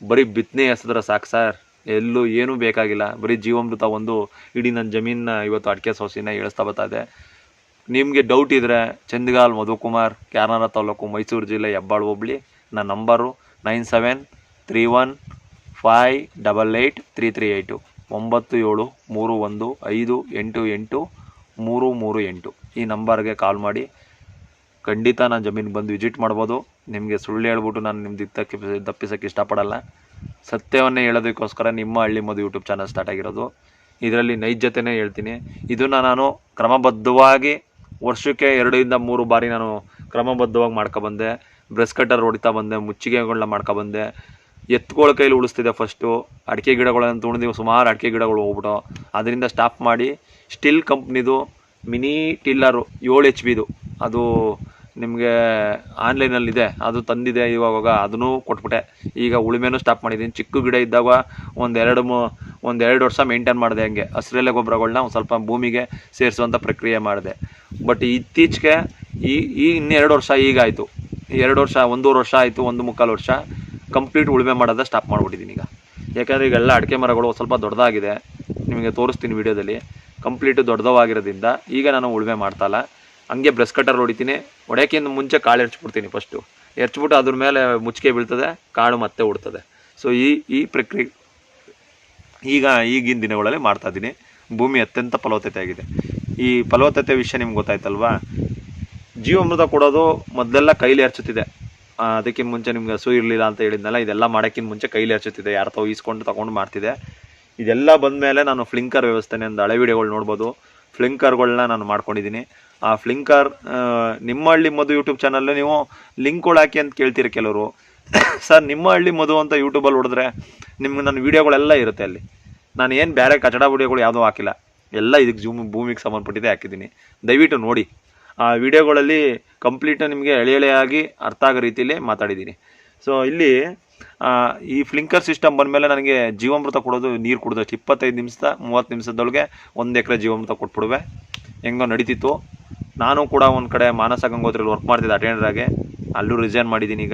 ಬರೀ ಬಿತ್ತನೆ ಎಸೆದ್ರೆ ಸಾಕು ಸರ್, ಎಲ್ಲೂ ಏನೂ ಬೇಕಾಗಿಲ್ಲ. ಬರೀ ಜೀವಾಮೃತ ಒಂದು ಇಡೀ ನನ್ನ ಜಮೀನನ್ನ ಇವತ್ತು ಅಡಿಕೆ ಸೊಸಿನ ಇಳಿಸ್ತಾ ಬರ್ತಾ ಇದೆ. ನಿಮಗೆ ಡೌಟ್ ಇದ್ದರೆ ಚಂದಗಾಲ್ ಮಧುಕುಮಾರ್, ಕ್ಯಾರನಾರ ತಾಲೂಕು, ಮೈಸೂರು ಜಿಲ್ಲೆ, ಹೆಬ್ಬಾಳು ಹೋಬಳಿ. ನನ್ನ ನಂಬರು 9731588338 9731588338. ಈ ನಂಬರ್ಗೆ ಕಾಲ್ ಮಾಡಿ ಖಂಡಿತ ನಾನು ಜಮೀನಿಗೆ ಬಂದು ವಿಸಿಟ್ ಮಾಡ್ಬೋದು. ನಿಮಗೆ ಸುಳ್ಳು ಹೇಳ್ಬಿಟ್ಟು ನಾನು ನಿಮ್ಮ ತಪ್ಪಿಸೋಕ್ಕೆ ಇಷ್ಟಪಡಲ್ಲ. ಸತ್ಯವನ್ನೇ ಹೇಳೋದಕ್ಕೋಸ್ಕರ ನಿಮ್ಮ ಹಳ್ಳಿ ಮಧು ಯೂಟ್ಯೂಬ್ ಚಾನಲ್ ಸ್ಟಾರ್ಟ್ ಆಗಿರೋದು. ಇದರಲ್ಲಿ ನೈಜತೆನೇ ಹೇಳ್ತೀನಿ. ಇದನ್ನು ನಾನು ಕ್ರಮಬದ್ಧವಾಗಿ ವರ್ಷಕ್ಕೆ 2 ಇಂದ 3 ಬಾರಿ ನಾನು ಕ್ರಮಬದ್ಧವಾಗಿ ಮಾಡ್ಕೊಬಂದೆ. ಬ್ರಷ್ ಕಟ್ಟರ್ ಹೊಡಿತಾ ಬಂದೆ, ಮುಚ್ಚಿಗೆಗಳನ್ನ ಮಾಡ್ಕೊಬಂದೆ. ಎತ್ತುಗಳ ಕೈಲಿ ಉಳಿಸ್ತಿದ್ದೆ ಫಸ್ಟು. ಅಡಿಕೆ ಗಿಡಗಳನ್ನು ತುಣಿದೀವಿ, ಸುಮಾರು ಅಡಿಕೆ ಗಿಡಗಳು ಹೋಗ್ಬಿಟ್ಟು ಅದರಿಂದ ಸ್ಟಾಪ್ ಮಾಡಿ ಸ್ಟಿಲ್ ಕಂಪ್ನಿದು ಮಿನಿ ಟಿಲ್ಲರು 7 HP ಅದು ನಿಮಗೆ ಆನ್ಲೈನಲ್ಲಿದೆ, ಅದು ತಂದಿದೆ ಇವಾಗ, ಅದನ್ನು ಕೊಟ್ಬಿಟ್ಟೆ. ಈಗ ಉಳುಮೆನೂ ಸ್ಟಾಪ್ ಮಾಡಿದ್ದೀನಿ. ಚಿಕ್ಕ ಗಿಡ ಇದ್ದಾಗ ಒಂದೆರಡು ವರ್ಷ ಮೇಂಟೈನ್ ಮಾಡಿದೆ. ಹಂಗೆ ಹಸಿರೆಲೆ ಗೊಬ್ಬರಗಳನ್ನ ಒಂದು ಸ್ವಲ್ಪ ಭೂಮಿಗೆ ಸೇರಿಸುವಂಥ ಪ್ರಕ್ರಿಯೆ ಮಾಡಿದೆ. ಬಟ್ ಇತ್ತೀಚೆಗೆ ಇನ್ನೂ 2 ವರ್ಷ ಈಗಾಯಿತು, 2 ವರ್ಷ 1.5 ವರ್ಷ ಆಯಿತು, 1.25 ವರ್ಷ ಕಂಪ್ಲೀಟ್ ಉಳುಮೆ ಮಾಡೋದ ಸ್ಟಾಪ್ ಮಾಡಿಬಿಟ್ಟಿದ್ದೀನಿ ಈಗ. ಯಾಕಂದರೆ ಈಗೆಲ್ಲ ಅಡಿಕೆ ಮರಗಳು ಸ್ವಲ್ಪ ದೊಡ್ಡದಾಗಿದೆ, ನಿಮಗೆ ತೋರಿಸ್ತೀನಿ ವಿಡಿಯೋದಲ್ಲಿ. ಕಂಪ್ಲೀಟು ದೊಡ್ಡದಾಗಿರೋದ್ರಿಂದ ಈಗ ನಾನು ಉಳುಮೆ ಮಾಡ್ತಾಯಿಲ್ಲ. ಹಂಗೆ ಬ್ರಷ್ ಕಟ್ಟರ್ ಹೊಡಿತೀನಿ. ಹೊಡೆಯೋಕ್ಕಿಂತ ಮುಂಚೆ ಕಾಳು ಎರ್ಚ್ಬಿಡ್ತೀನಿ. ಫಸ್ಟು ಎರ್ಚ್ಬಿಟ್ಟು ಅದ್ರ ಮೇಲೆ ಮುಚ್ಚಿಗೆ ಬೀಳ್ತದೆ, ಕಾಳು ಮತ್ತೆ ಉಡ್ತದೆ. ಸೊ ಈ ಪ್ರಕ್ರಿಯೆ ಈಗಿನ ದಿನಗಳಲ್ಲಿ ಮಾಡ್ತಾಯಿದ್ದೀನಿ. ಭೂಮಿ ಅತ್ಯಂತ ಫಲವತ್ತತೆ ಆಗಿದೆ. ಈ ಫಲವತ್ತತೆ ವಿಷಯ ನಿಮ್ಗೆ ಗೊತ್ತಾಯ್ತಲ್ವಾ. ಜೀವಾಮೃತ ಕೊಡೋದು ಮೊದಲೆಲ್ಲ ಕೈಲಿ ಎರ್ಚುತ್ತಿದೆ. ಅದಕ್ಕಿಂತ ಮುಂಚೆ ನಿಮ್ಗೆ ಹಸು ಇರಲಿಲ್ಲ ಅಂತ ಹೇಳಿದ್ನಲ್ಲ, ಇದೆಲ್ಲ ಮಾಡೋಕ್ಕಿಂತ ಮುಂಚೆ ಕೈಲಿ ಎರ್ಚುತ್ತಿದೆ, ಯಾರು ತಗೊಂಡು ಮಾಡ್ತಿದ್ದೆ. ಇದೆಲ್ಲ ಬಂದಮೇಲೆ ನಾನು ಫ್ಲಿಂಕರ್ ವ್ಯವಸ್ಥೆನೇ ಒಂದು ಹಳೆ ವಿಡಿಯೋಗಳು ನೋಡ್ಬೋದು. ಫ್ಲಿಂಕರ್ಗಳನ್ನ ನಾನು ಮಾಡ್ಕೊಂಡಿದ್ದೀನಿ. ಆ ಫ್ಲಿಂಕರ್ ನಿಮ್ಮ ಹಳ್ಳಿ ಮಧು ಯೂಟ್ಯೂಬ್ ಚಾನಲ್ಲು ನೀವು ಲಿಂಕ್ಗಳು ಹಾಕಿ ಅಂತ ಕೇಳ್ತೀರಿ ಕೆಲವರು. ಸರ್, ನಿಮ್ಮ ಹಳ್ಳಿ ಮಧು ಅಂತ ಯೂಟ್ಯೂಬಲ್ಲಿ ಹೊಡೆದ್ರೆ ನಿಮ್ಗೆ ನನ್ನ ವೀಡಿಯೋಗಳೆಲ್ಲ ಇರುತ್ತೆ ಅಲ್ಲಿ. ನಾನು ಏನು ಬೇರೆ ಕಚಡ ವಿಡಿಯೋಗಳು ಯಾವುದೂ ಹಾಕಿಲ್ಲ, ಎಲ್ಲ ಇದಕ್ಕೆ ಭೂಮಿಗೆ ಸಂಬಂಧಪಟ್ಟಿದ್ದೆ ಹಾಕಿದ್ದೀನಿ. ದಯವಿಟ್ಟು ನೋಡಿ. ಆ ವಿಡಿಯೋಗಳಲ್ಲಿ ಕಂಪ್ಲೀಟ್ ನಿಮಗೆ ಎಳೆಯಾಗಿ ಅರ್ಥ ಆಗೋ ರೀತಿಯಲ್ಲಿ ಮಾತಾಡಿದ್ದೀನಿ. ಸೊ ಇಲ್ಲಿ ಈ ಫ್ಲಿಂಕರ್ ಸಿಸ್ಟಮ್ ಬಂದಮೇಲೆ ನನಗೆ ಜೀವಾಮೃತ ಕೊಡೋದು, ನೀರು ಕುಡಿದಷ್ಟು 25 ನಿಮಿಷ 30 ನಿಮಿಷದೊಳಗೆ 1 ಎಕರೆ ಜೀವಾಮೃತ ಕೊಟ್ಬಿಡುವೆ. ಹೆಂಗೋ ನಡೀತಿತ್ತು. ನಾನು ಕೂಡ ಒಂದು ಕಡೆ ಮಾನಸ ಗಂಗೋತ್ರಿಯಲ್ಲಿ ವರ್ಕ್ ಮಾಡ್ತಿದ್ದೆ ಅಟೆಂಡರಾಗೆ. ಅಲ್ಲೂ ರಿಸೈನ್ ಮಾಡಿದ್ದೀನಿ.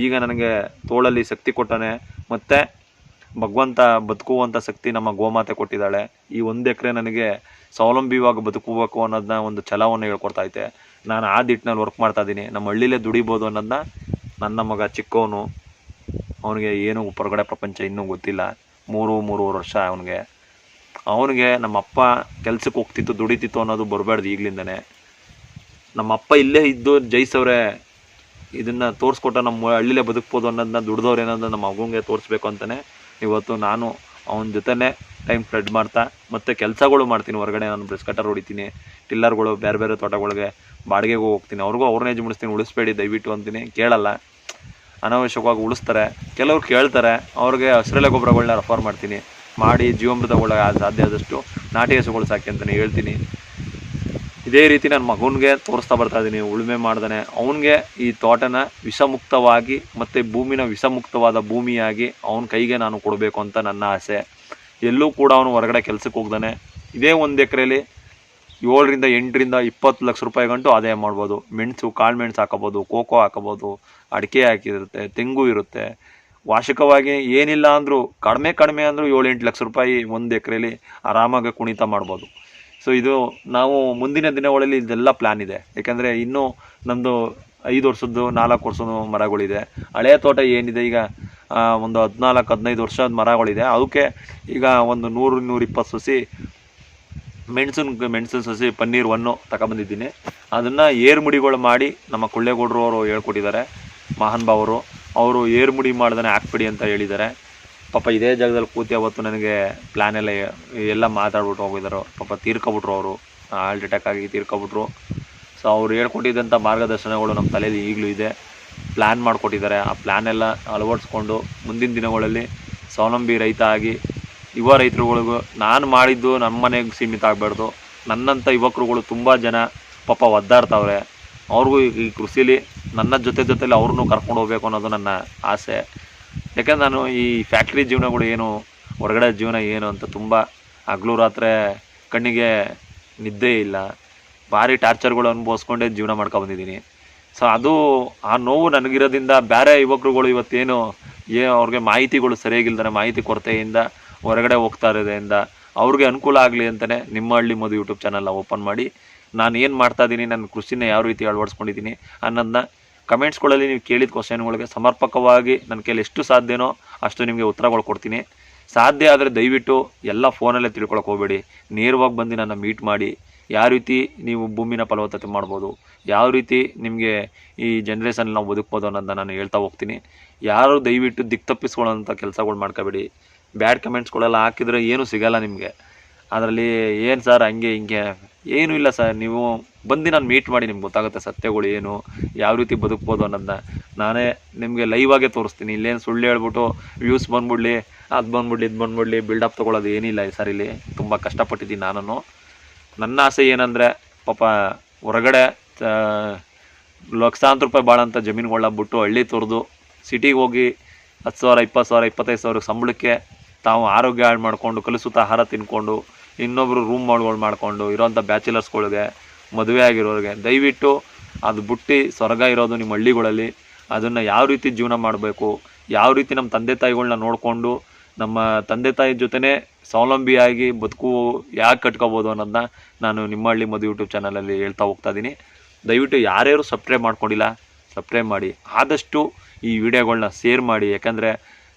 ಈಗ ನನಗೆ ತೋಳಲ್ಲಿ ಶಕ್ತಿ ಕೊಟ್ಟಾನೆ, ಮತ್ತು ಭಗವಂತ ಬದುಕುವಂಥ ಶಕ್ತಿ ನಮ್ಮ ಗೋಮಾತೆ ಕೊಟ್ಟಿದ್ದಾಳೆ. ಈ 1 ಎಕರೆ ನನಗೆ ಸ್ವಾವಲಂಬಿವಾಗಿ ಬದುಕಬೇಕು ಅನ್ನೋದನ್ನ ಒಂದು ಛಲವನ್ನು ಹೇಳ್ಕೊಡ್ತೈತೆ. ನಾನು ಆ ದಿಟ್ಟಿನಲ್ಲಿ ವರ್ಕ್ ಮಾಡ್ತಾಯಿದ್ದೀನಿ. ನಮ್ಮ ಹಳ್ಳಿಲೇ ದುಡಿಬೋದು ಅನ್ನೋದನ್ನ ನನ್ನ ಮಗ ಚಿಕ್ಕವನು, ಅವನಿಗೆ ಏನು ಹೊರಗಡೆ ಪ್ರಪಂಚ ಇನ್ನೂ ಗೊತ್ತಿಲ್ಲ. 3.5 ವರ್ಷ ಅವನಿಗೆ ನಮ್ಮಪ್ಪ ಕೆಲ್ಸಕ್ಕೆ ಹೋಗ್ತಿತ್ತು, ದುಡಿತಿತ್ತು ಅನ್ನೋದು ಬರಬಾರ್ದು ಈಗಲಿಂದನೇ. ನಮ್ಮಪ್ಪ ಇಲ್ಲೇ ಇದ್ದು ಜಯಿಸವ್ರೆ, ಇದನ್ನು ತೋರಿಸ್ಕೊಟ್ಟ ನಮ್ಮ ಹಳ್ಳಿಲೇ ಬದುಕ್ಬೋದು ಅನ್ನೋದನ್ನ, ದುಡ್ದವ್ರು ಅನ್ನೋದನ್ನ ನಮ್ಮ ಮಗುಂಗೆ ತೋರಿಸ್ಬೇಕು ಅಂತಲೇ ಇವತ್ತು ನಾನು ಅವನ ಜೊತೆನೇ ಟೈಮ್ ಸ್ಪೆಂಡ್ ಮಾಡ್ತಾ ಮತ್ತು ಕೆಲಸಗಳು ಮಾಡ್ತೀನಿ. ಹೊರಗಡೆ ನಾನು ಬ್ರಷ್ ಕಟ್ಟರ್ ಹೊಡಿತೀನಿ, ಟಿಲ್ಲರ್ಗಳು ಬೇರೆ ಬೇರೆ ತೋಟಗಳಿಗೆ ಬಾಡಿಗೆಗೂ ಹೋಗ್ತೀನಿ. ಅವ್ರನ್ನೇ ಮುಡಿಸ್ತೀನಿ. ಉಳಿಸ್ಬೇಡಿ ದಯವಿಟ್ಟು ಅಂತೀನಿ, ಕೇಳಲ್ಲ, ಅನಾವಶ್ಯಕವಾಗಿ ಉಳಿಸ್ತಾರೆ. ಕೆಲವ್ರು ಕೇಳ್ತಾರೆ, ಅವ್ರಿಗೆ ಹಸಿರೆಲೆ ಗೊಬ್ಬರಗಳನ್ನ ರೆಫರ್ ಮಾಡ್ತೀನಿ. ಮಾಡಿ ಜೀವಾಮೃತಗಳ ಸಾಧ್ಯ ಆದಷ್ಟು ನಾಟಿ ಹಸುಗಳು ಸಾಕಿ ಅಂತಲೇ ಹೇಳ್ತೀನಿ. ಇದೇ ರೀತಿ ನನ್ನ ಮಗನಿಗೆ ತೋರಿಸ್ತಾ ಬರ್ತಾಯಿದ್ದೀನಿ. ಉಳುಮೆ ಮಾಡ್ದಾನೆ ಅವನಿಗೆ ಈ ತೋಟನ ವಿಷಮುಕ್ತವಾಗಿ ಮತ್ತು ಭೂಮಿನ ವಿಷಮುಕ್ತವಾದ ಭೂಮಿಯಾಗಿ ಅವನ ಕೈಗೆ ನಾನು ಕೊಡಬೇಕು ಅಂತ ನನ್ನ ಆಸೆ. ಎಲ್ಲೂ ಕೂಡ ಅವನು ಹೊರಗಡೆ ಕೆಲಸಕ್ಕೆ ಹೋಗ್ದಾನೆ ಇದೇ 1 ಎಕರೆಯಲ್ಲಿ 7ರಿಂದ 8ರಿಂದ 20 ಲಕ್ಷ ರೂಪಾಯಿ ಗಂಟು ಆದಾಯ ಮಾಡ್ಬೋದು. ಮೆಣಸು, ಕಾಳು ಮೆಣಸು ಹಾಕೋಬೋದು, ಕೋಕೋ ಹಾಕೋಬೋದು, ಅಡಿಕೆ ಹಾಕಿರುತ್ತೆ, ತೆಂಗು ಇರುತ್ತೆ. ವಾರ್ಷಿಕವಾಗಿ ಏನಿಲ್ಲ ಅಂದರೂ ಕಡಿಮೆ ಅಂದರೂ 7-8 ಲಕ್ಷ ರೂಪಾಯಿ 1 ಎಕರೆಯಲ್ಲಿ ಆರಾಮಾಗಿ ಕುಣಿತ ಮಾಡ್ಬೋದು. ಸೊ ಇದು ನಾವು ಮುಂದಿನ ದಿನಗಳಲ್ಲಿ ಇದೆಲ್ಲ ಪ್ಲ್ಯಾನ್ ಇದೆ. ಯಾಕೆಂದರೆ ಇನ್ನೂ ನಮ್ಮದು 5 ವರ್ಷದ್ದು 4 ವರ್ಷದ ಮರಗಳಿದೆ. ಹಳೆಯ ತೋಟ ಏನಿದೆ ಈಗ ಒಂದು 14-15 ವರ್ಷದ ಮರಗಳಿದೆ. ಅವಕ್ಕೆ ಈಗ ಒಂದು 100-120 ಸಸಿ ಮೆಣಸಿನ ಸಸಿ ಪನ್ನೀರ್ 1 ತಗೊಬಂದಿದ್ದೀನಿ. ಅದನ್ನು ಏರ್ಮುಡಿಗಳು ಮಾಡಿ ನಮ್ಮ ಕೊಳ್ಳೇಗೌಡರು ಅವರು ಹೇಳ್ಕೊಟ್ಟಿದ್ದಾರೆ, ಮಹಾನ್ ಭಾವರು. ಅವರು ಏರ್ಮುಡಿ ಮಾಡ್ದೇ ಹಾಕ್ಬಿಡಿ ಅಂತ ಹೇಳಿದ್ದಾರೆ. ಪಾಪ ಇದೇ ಜಾಗದಲ್ಲಿ ಕೂತಿ ಅವತ್ತು ನನಗೆ ಪ್ಲ್ಯಾನ್ ಎಲ್ಲ ಮಾತಾಡ್ಬಿಟ್ಟು ಹೋಗಿದ್ದಾರೆ. ಪಾಪ ತೀರ್ಕೊಬಿಟ್ರು, ಅವರು ಹಾರ್ಟ್ ಅಟ್ಯಾಕ್ ಆಗಿ ತೀರ್ಕೊಬಿಟ್ರು. ಸೊ ಅವ್ರು ಹೇಳ್ಕೊಟ್ಟಿದ್ದಂಥ ಮಾರ್ಗದರ್ಶನಗಳು ನಮ್ಮ ತಲೆಯಲ್ಲಿ ಈಗಲೂ ಇದೆ. ಪ್ಲ್ಯಾನ್ ಮಾಡಿಕೊಟ್ಟಿದ್ದಾರೆ. ಆ ಪ್ಲ್ಯಾನೆಲ್ಲ ಅಳವಡಿಸ್ಕೊಂಡು ಮುಂದಿನ ದಿನಗಳಲ್ಲಿ ಸ್ವಾವಲಂಬಿ ರೈತ ಆಗಿ ಯುವ ರೈತರುಗಳಿಗೂ ನಾನು ಮಾಡಿದ್ದು ನಮ್ಮ ಮನೆಗೆ ಸೀಮಿತ ಆಗಬಾರ್ದು. ನನ್ನಂಥ ಯುವಕರುಗಳು ತುಂಬ ಜನ ಪಾಪ ಒದ್ದಾಡ್ತಾವ್ರೆ. ಅವ್ರಿಗೂ ಈ ಕೃಷಿಲಿ ನನ್ನ ಜೊತೆಲಿ ಅವ್ರನ್ನೂ ಕರ್ಕೊಂಡು ಹೋಗ್ಬೇಕು ಅನ್ನೋದು ನನ್ನ ಆಸೆ. ಯಾಕಂದ್ರೆ ನಾನು ಈ ಫ್ಯಾಕ್ಟ್ರಿ ಜೀವನಗಳು ಏನು, ಹೊರಗಡೆ ಜೀವನ ಏನು ಅಂತ ತುಂಬ ಹಗಲು ರಾತ್ರಿ ಕಣ್ಣಿಗೆ ನಿದ್ದೆ ಇಲ್ಲ, ಭಾರಿ ಟಾರ್ಚರ್ಗಳು ಅನುಭವಿಸ್ಕೊಂಡೇ ಜೀವನ ಮಾಡ್ಕೊಬಂದಿದ್ದೀನಿ. ಸೊ ಅದು ಆ ನೋವು ನನಗಿರೋದ್ರಿಂದ ಬೇರೆ ಯುವಕರುಗಳು ಇವತ್ತೇನು ಅವ್ರಿಗೆ ಮಾಹಿತಿಗಳು ಸರಿಯಾಗಿಲ್ದಾನೆ, ಮಾಹಿತಿ ಕೊರತೆಯಿಂದ ಹೊರಗಡೆ ಹೋಗ್ತಾ ಇರೋದ್ರಿಂದ ಅವ್ರಿಗೆ ಅನುಕೂಲ ಆಗಲಿ ಅಂತಲೇ ನಿಮ್ಮ ಹಳ್ಳಿ ಮಧು ಯೂಟ್ಯೂಬ್ ಚಾನಲ್ನ ಓಪನ್ ಮಾಡಿ ನಾನು ಏನು ಮಾಡ್ತಾಯಿದ್ದೀನಿ, ನನ್ನ ಕೃಷಿನ ಯಾವ ರೀತಿ ಅಳವಡಿಸ್ಕೊಂಡಿದ್ದೀನಿ ಅನ್ನೋದನ್ನ ಕಮೆಂಟ್ಸ್ಗಳಲ್ಲಿ ನೀವು ಕೇಳಿದ ಕ್ವಶನ್ಗಳಿಗೆ ಸಮರ್ಪಕವಾಗಿ ನನ್ನ ಕೈಲಿ ಎಷ್ಟು ಸಾಧ್ಯನೋ ಅಷ್ಟು ನಿಮಗೆ ಉತ್ತರಗಳು ಕೊಡ್ತೀನಿ. ಸಾಧ್ಯ ಆದರೆ ದಯವಿಟ್ಟು ಎಲ್ಲ ಫೋನಲ್ಲೇ ತಿಳ್ಕೊಳಕ್ಕೆ ಹೋಗಬೇಡಿ, ನೇರವಾಗಿ ಬಂದು ನನ್ನ ಮೀಟ್ ಮಾಡಿ ಯಾವ ರೀತಿ ನೀವು ಭೂಮಿನ ಫಲವತ್ತತೆ ಮಾಡ್ಬೋದು, ಯಾವ ರೀತಿ ನಿಮಗೆ ಈ ಜನ್ರೇಷನಲ್ಲಿ ನಾವು ಬದುಕ್ಬೋದು ಅನ್ನೋದನ್ನ ನಾನು ಹೇಳ್ತಾ ಹೋಗ್ತೀನಿ. ಯಾರು ದಯವಿಟ್ಟು ತಪ್ಪಿಸ್ಕೊಳ್ಳೋಂಥ ಕೆಲಸಗಳು ಮಾಡ್ಕೋಬೇಡಿ. ಬ್ಯಾಡ್ ಕಮೆಂಟ್ಸ್ಗಳೆಲ್ಲ ಹಾಕಿದರೆ ಏನೂ ಸಿಗೋಲ್ಲ ನಿಮಗೆ. ಅದರಲ್ಲಿ ಏನು ಸರ್ ಹಂಗೆ ಹಿಂಗೆ ಏನೂ ಇಲ್ಲ ಸರ್. ನೀವು ಬಂದು ನಾನು ಮೀಟ್ ಮಾಡಿ ನಿಮ್ಗೆ ಗೊತ್ತಾಗುತ್ತೆ ಸತ್ಯಗಳು ಏನು, ಯಾವ ರೀತಿ ಬದುಕ್ಬೋದು ಅನ್ನೋದನ್ನ ನಾನೇ ನಿಮಗೆ ಲೈವಾಗೇ ತೋರಿಸ್ತೀನಿ. ಇಲ್ಲೇನು ಸುಳ್ಳು ಹೇಳ್ಬಿಟ್ಟು ವ್ಯೂಸ್ ಬಂದ್ಬಿಡ್ಲಿ, ಅದು ಬಂದ್ಬಿಡ್ಲಿ, ಇದು ಬಂದ್ಬಿಡ್ಲಿ ಬಿಲ್ಡಪ್ ತೊಗೊಳ್ಳೋದು ಏನಿಲ್ಲ ಸರ್. ಇಲ್ಲಿ ತುಂಬ ಕಷ್ಟಪಟ್ಟಿದ್ದೀನಿ ನಾನು. ನನ್ನ ಆಸೆ ಏನಂದರೆ ಪಾಪ ಹೊರಗಡೆ ಲಕ್ಷಾಂತರ ರೂಪಾಯಿ ಭಾಳಂಥ ಜಮೀನುಗಳನ್ನ ಬಿಟ್ಟು ಹಳ್ಳಿ ತೊರೆದು ಸಿಟಿಗೆ ಹೋಗಿ 10,000, 20,000, 25,000 ಸಂಬಳಕ್ಕೆ ತಾವು ಆರೋಗ್ಯ ಹಾಳು ಮಾಡಿಕೊಂಡು ಕಲುಷಿತ ಆಹಾರ ತಿನ್ಕೊಂಡು ಇನ್ನೊಬ್ಬರು ರೂಮ್ಗಳು ಮಾಡಿಕೊಂಡು ಇರೋಂಥ ಬ್ಯಾಚುಲರ್ಸ್ಗಳಿಗೆ, ಮದುವೆ ಆಗಿರೋರಿಗೆ ದಯವಿಟ್ಟು ಅದು ಬಿಟ್ಟು ಸ್ವರ್ಗ ಇರೋದು ನಿಮ್ಮ ಹಳ್ಳಿಗಳಲ್ಲಿ. ಅದನ್ನು ಯಾವ ರೀತಿ ಜೀವನ ಮಾಡಬೇಕು, ಯಾವ ರೀತಿ ನಮ್ಮ ತಂದೆ ತಾಯಿಗಳನ್ನ ನೋಡಿಕೊಂಡು ನಮ್ಮ ತಂದೆ ತಾಯಿ ಜೊತೆನೇ ಸ್ವಾವಲಂಬಿಯಾಗಿ ಬದುಕು ಯಾಕೆ ಕಟ್ಕೋಬೋದು ಅನ್ನೋದನ್ನ ನಾನು ನಿಮ್ಮ ಹಳ್ಳಿ ಮಧು ಯೂಟ್ಯೂಬ್ ಚಾನಲಲ್ಲಿ ಹೇಳ್ತಾ ಹೋಗ್ತಾ ಇದ್ದೀನಿ. ದಯವಿಟ್ಟು ಯಾರ್ಯಾರು ಸಬ್ಸ್ಕ್ರೈಬ್ ಮಾಡ್ಕೊಂಡಿಲ್ಲ ಸಬ್ಸ್ಕ್ರೈಬ್ ಮಾಡಿ, ಆದಷ್ಟು ಈ ವಿಡಿಯೋಗಳನ್ನ ಶೇರ್ ಮಾಡಿ. ಯಾಕಂದರೆ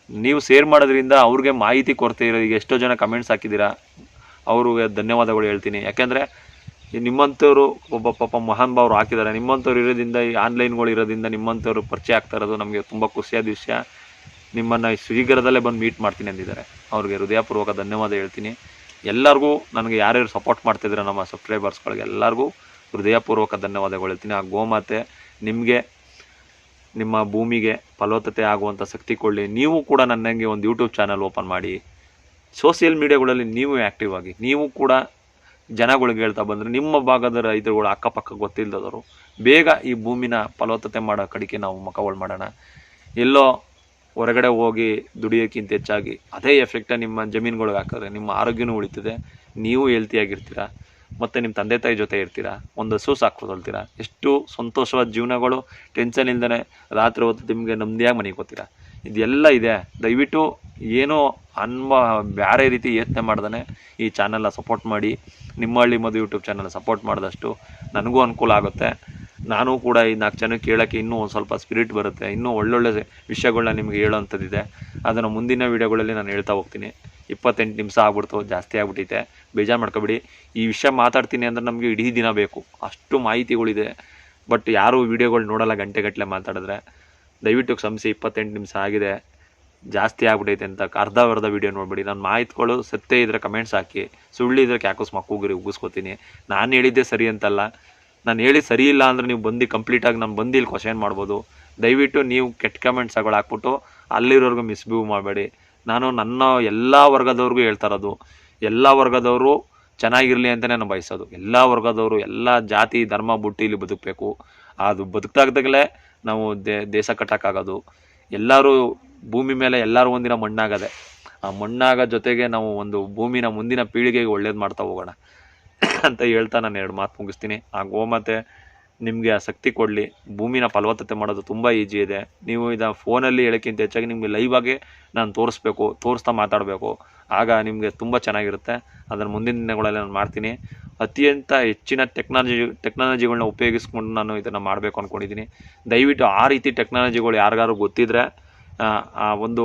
ನೀವು ಶೇರ್ ಮಾಡೋದ್ರಿಂದ ಅವ್ರಿಗೆ ಮಾಹಿತಿ ಕೊರತೆ ಇರೋ, ಈಗ ಎಷ್ಟೋ ಜನ ಕಮೆಂಟ್ಸ್ ಹಾಕಿದ್ದೀರಾ, ಅವ್ರಿಗೆ ಧನ್ಯವಾದಗಳು ಹೇಳ್ತೀನಿ. ಯಾಕೆಂದರೆ ನಿಮ್ಮಂಥವ್ರು ಒಬ್ಬ ಪಾಪ ಮಹಾನ್ ಭಾವರು ಹಾಕಿದ್ದಾರೆ. ನಿಮ್ಮಂಥವ್ರು ಇರೋದ್ರಿಂದ, ಈ ಆನ್ಲೈನ್ಗಳು ಇರೋದ್ರಿಂದ ನಿಮ್ಮಂಥವ್ರು ಪರಿಚಯ ಆಗ್ತಾ ಇರೋದು ನಮಗೆ ತುಂಬ ಖುಷಿಯಾದ ವಿಷಯ. ನಿಮ್ಮನ್ನು ಶೀಘ್ರದಲ್ಲೇ ಬಂದು ಮೀಟ್ ಮಾಡ್ತೀನಿ ಅಂದಿದ್ದಾರೆ. ಅವ್ರಿಗೆ ಹೃದಯಪೂರ್ವಕ ಧನ್ಯವಾದ ಹೇಳ್ತೀನಿ. ಎಲ್ಲರಿಗೂ ನನಗೆ ಯಾರ್ಯಾರು ಸಪೋರ್ಟ್ ಮಾಡ್ತಿದ್ದಾರೆ ನಮ್ಮ ಸಬ್ಸ್ಕ್ರೈಬರ್ಸ್ಗಳಿಗೆ ಎಲ್ಲರಿಗೂ ಹೃದಯಪೂರ್ವಕ ಧನ್ಯವಾದಗಳು ಹೇಳ್ತೀನಿ. ಆ ಗೋಮಾತೆ ನಿಮಗೆ, ನಿಮ್ಮ ಭೂಮಿಗೆ ಫಲವತ್ತತೆ ಆಗುವಂಥ ಶಕ್ತಿ ಕೊಡಲಿ. ನೀವು ಕೂಡ ನನಗೆ ಒಂದು ಯೂಟ್ಯೂಬ್ ಚಾನಲ್ ಓಪನ್ ಮಾಡಿ, ಸೋಷಿಯಲ್ ಮೀಡಿಯಾಗಳಲ್ಲಿ ನೀವು ಆ್ಯಕ್ಟಿವ್ ಆಗಿ, ನೀವು ಕೂಡ ಜನಗಳಿಗೆ ಹೇಳ್ತಾ ಬಂದರೆ ನಿಮ್ಮ ಭಾಗದ ರೈತರುಗಳು ಅಕ್ಕಪಕ್ಕ ಗೊತ್ತಿಲ್ಲದವರು ಬೇಗ ಈ ಭೂಮಿನ ಫಲವತ್ತತೆ ಮಾಡೋ ಕಡೆಗೆ ನಾವು ಮುಖಗಳು ಮಾಡೋಣ. ಎಲ್ಲೋ ಹೊರಗಡೆ ಹೋಗಿ ದುಡಿಯೋಕ್ಕಿಂತ ಹೆಚ್ಚಾಗಿ ಅದೇ ಎಫೆಕ್ಟ ನಿಮ್ಮ ಜಮೀನುಗಳಿಗೆ ಹಾಕಿದ್ರೆ ನಿಮ್ಮ ಆರೋಗ್ಯನೂ ಉಳಿತದೆ, ನೀವು ಹೆಲ್ತಿಯಾಗಿರ್ತೀರ, ಮತ್ತು ನಿಮ್ಮ ತಂದೆ ತಾಯಿ ಜೊತೆ ಇರ್ತೀರ, ಒಂದು ಹಸು ಸಾಕೋದಲ್ತೀರ. ಎಷ್ಟು ಸಂತೋಷವಾದ ಜೀವನಗಳು, ಟೆನ್ಷನ್ ಇಲ್ದೇ ರಾತ್ರಿ ಹೊತ್ತು ನಿಮಗೆ ನೆಮ್ಮದಿಯಾಗಿ ಮನೆಗೆ ಹೋಗ್ತೀರ. ಇದೆಲ್ಲ ಇದೆ. ದಯವಿಟ್ಟು ಏನೋ ಬೇರೆ ರೀತಿ ಯೋಚನೆ ಮಾಡ್ದೇ ಈ ಚಾನಲ್ನ ಸಪೋರ್ಟ್ ಮಾಡಿ. ನಿಮ್ಮ ಹಳ್ಳಿ ಮಧು ಯೂಟ್ಯೂಬ್ ಚಾನಲ್ ಸಪೋರ್ಟ್ ಮಾಡಿದಷ್ಟು ನನಗೂ ಅನುಕೂಲ ಆಗುತ್ತೆ. ನಾನು ಕೂಡ ಈ 4 ಜನಕ್ಕೆ ಹೇಳೋಕ್ಕೆ ಇನ್ನೂ ಒಂದು ಸ್ವಲ್ಪ ಸ್ಪಿರಿಟ್ ಬರುತ್ತೆ. ಇನ್ನೂ ಒಳ್ಳೊಳ್ಳೆ ವಿಷಯಗಳನ್ನ ನಿಮಗೆ ಹೇಳೋವಂಥದ್ದಿದೆ. ಅದನ್ನು ಮುಂದಿನ ವೀಡಿಯೋಗಳಲ್ಲಿ ನಾನು ಹೇಳ್ತಾ ಹೋಗ್ತೀನಿ. 28 ನಿಮಿಷ ಆಗ್ಬಿಡ್ತು, ಜಾಸ್ತಿ ಆಗ್ಬಿಟ್ಟೈತೆ, ಬೇಜಾರು ಮಾಡ್ಕೊಬೇಡಿ. ಈ ವಿಷಯ ಮಾತಾಡ್ತೀನಿ ಅಂದರೆ ನಮಗೆ ಇಡೀ ದಿನ ಬೇಕು, ಅಷ್ಟು ಮಾಹಿತಿಗಳಿದೆ. ಬಟ್ ಯಾರೂ ವೀಡಿಯೋಗಳು ನೋಡೋಲ್ಲ ಗಂಟೆಗಟ್ಟಲೆ ಮಾತಾಡಿದ್ರೆ. ದಯವಿಟ್ಟು ಕ್ಷಮಿಸಿ, 28 ನಿಮಿಷ ಆಗಿದೆ, ಜಾಸ್ತಿ ಆಗ್ಬಿಟ್ಟೈತೆ ಅಂತ ಅರ್ಧ ವೀಡಿಯೋ ನೋಡಬೇಡಿ. ನಾನು ಮಾಹಿತಿಗಳು ಸತ್ಯ ಇದ್ದರೆ ಕಮೆಂಟ್ಸ್ ಹಾಕಿ, ಸುಳ್ಳಿದ್ರೆ ಕ್ಯಾಕೋಸ್ ಮಕ್ಕೂಗಿರಿ ಉಗಿಸ್ಕೊತೀನಿ. ನಾನು ಹೇಳಿದ್ದೆ ಸರಿ ಅಂತಲ್ಲ, ನಾನು ಹೇಳಿ ಸರಿ ಇಲ್ಲ ಅಂದರೆ ನೀವು ಬಂದು ಕಂಪ್ಲೀಟಾಗಿ ನಾನು ಬಂದು ಇಲ್ಲಿ ಕ್ವಶನ್ ಮಾಡ್ಬೋದು. ದಯವಿಟ್ಟು ನೀವು ಕೆಟ್ಟ ಕಮೆಂಟ್ಸ್ಗಳು ಹಾಕ್ಬಿಟ್ಟು ಅಲ್ಲಿರೋರ್ಗು ಮಿಸ್ಬಿಹೇವ್ ಮಾಡಬೇಡಿ. ನಾನು ನನ್ನ ಎಲ್ಲ ವರ್ಗದವ್ರಿಗೂ ಹೇಳ್ತಾ ಇರೋದು, ಎಲ್ಲ ವರ್ಗದವರು ಚೆನ್ನಾಗಿರಲಿ ಅಂತಲೇ ನಾನು ಬಯಸೋದು. ಎಲ್ಲ ವರ್ಗದವರು, ಎಲ್ಲ ಜಾತಿ ಧರ್ಮ ಬಿಟ್ಟು ಇಲ್ಲಿ ಬದುಕಬೇಕು. ಅದು ಬದುಕ್ತಾಗ್ದಾಗಲೇ ನಾವು ದೇಶ ಕಟ್ಟೋಕ್ಕಾಗೋದು. ಎಲ್ಲರೂ ಭೂಮಿ ಮೇಲೆ ಎಲ್ಲರೂ ಒಂದಿನ ಮಣ್ಣಾಗದೆ, ಆ ಮಣ್ಣಾಗ ಜೊತೆಗೆ ನಾವು ಒಂದು ಭೂಮಿನ ಮುಂದಿನ ಪೀಳಿಗೆಗೆ ಒಳ್ಳೇದು ಮಾಡ್ತಾ ಹೋಗೋಣ ಅಂತ ಹೇಳ್ತಾ ನಾನು 2 ಮಾತು ಮುಗಿಸ್ತೀನಿ. ಆ ಗೋಮಾತೆ ನಿಮಗೆ ಆ ಶಕ್ತಿ ಕೊಡಲಿ. ಭೂಮಿನ ಫಲವತ್ತತೆ ಮಾಡೋದು ತುಂಬ ಈಜಿ ಇದೆ. ನೀವು ಇದನ್ನು ಫೋನಲ್ಲಿ ಹೇಳೋಕ್ಕಿಂತ ಹೆಚ್ಚಾಗಿ ನಿಮಗೆ ಲೈವಾಗೆ ನಾನು ತೋರಿಸ್ತಾ ಮಾತಾಡಬೇಕು. ಆಗ ನಿಮಗೆ ತುಂಬ ಚೆನ್ನಾಗಿರುತ್ತೆ. ಅದನ್ನು ಮುಂದಿನ ದಿನಗಳಲ್ಲಿ ನಾನು ಮಾಡ್ತೀನಿ. ಅತ್ಯಂತ ಹೆಚ್ಚಿನ ಟೆಕ್ನಾಲಜಿಗಳನ್ನ ಉಪಯೋಗಿಸ್ಕೊಂಡು ನಾನು ಇದನ್ನು ಮಾಡಬೇಕು ಅಂದ್ಕೊಂಡಿದ್ದೀನಿ. ದಯವಿಟ್ಟು ಆ ರೀತಿ ಟೆಕ್ನಾಲಜಿಗಳು ಯಾರಿಗಾರು ಗೊತ್ತಿದ್ದರೆ ಆ ಒಂದು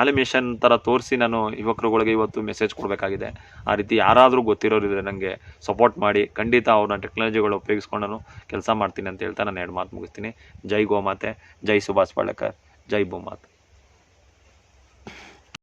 ಆನಿಮೇಷನ್ ಥರ ತೋರಿಸಿ ನಾನು ಯುವಕರುಗಳಿಗೆ ಇವತ್ತು ಮೆಸೇಜ್ ಕೊಡಬೇಕಾಗಿದೆ. ಆ ರೀತಿ ಯಾರಾದರೂ ಗೊತ್ತಿರೋರಿದ್ರೆ ನನಗೆ ಸಪೋರ್ಟ್ ಮಾಡಿ, ಖಂಡಿತ ಅವ್ರನ್ನ ಟೆಕ್ನಾಲಜಿಗಳು ಉಪಯೋಗಿಸ್ಕೊಂಡು ನಾನು ಕೆಲಸ ಮಾಡ್ತೀನಿ ಅಂತ ಹೇಳ್ತಾ ನಾನು 2 ಮಾತು ಮುಗಿಸ್ತೀನಿ. ಜೈ ಗೋಮಾತೆ, ಜೈ ಸುಭಾಷ್ ಪಾಳೇಕರ್, ಜೈ ಭೂಮಾತೆ.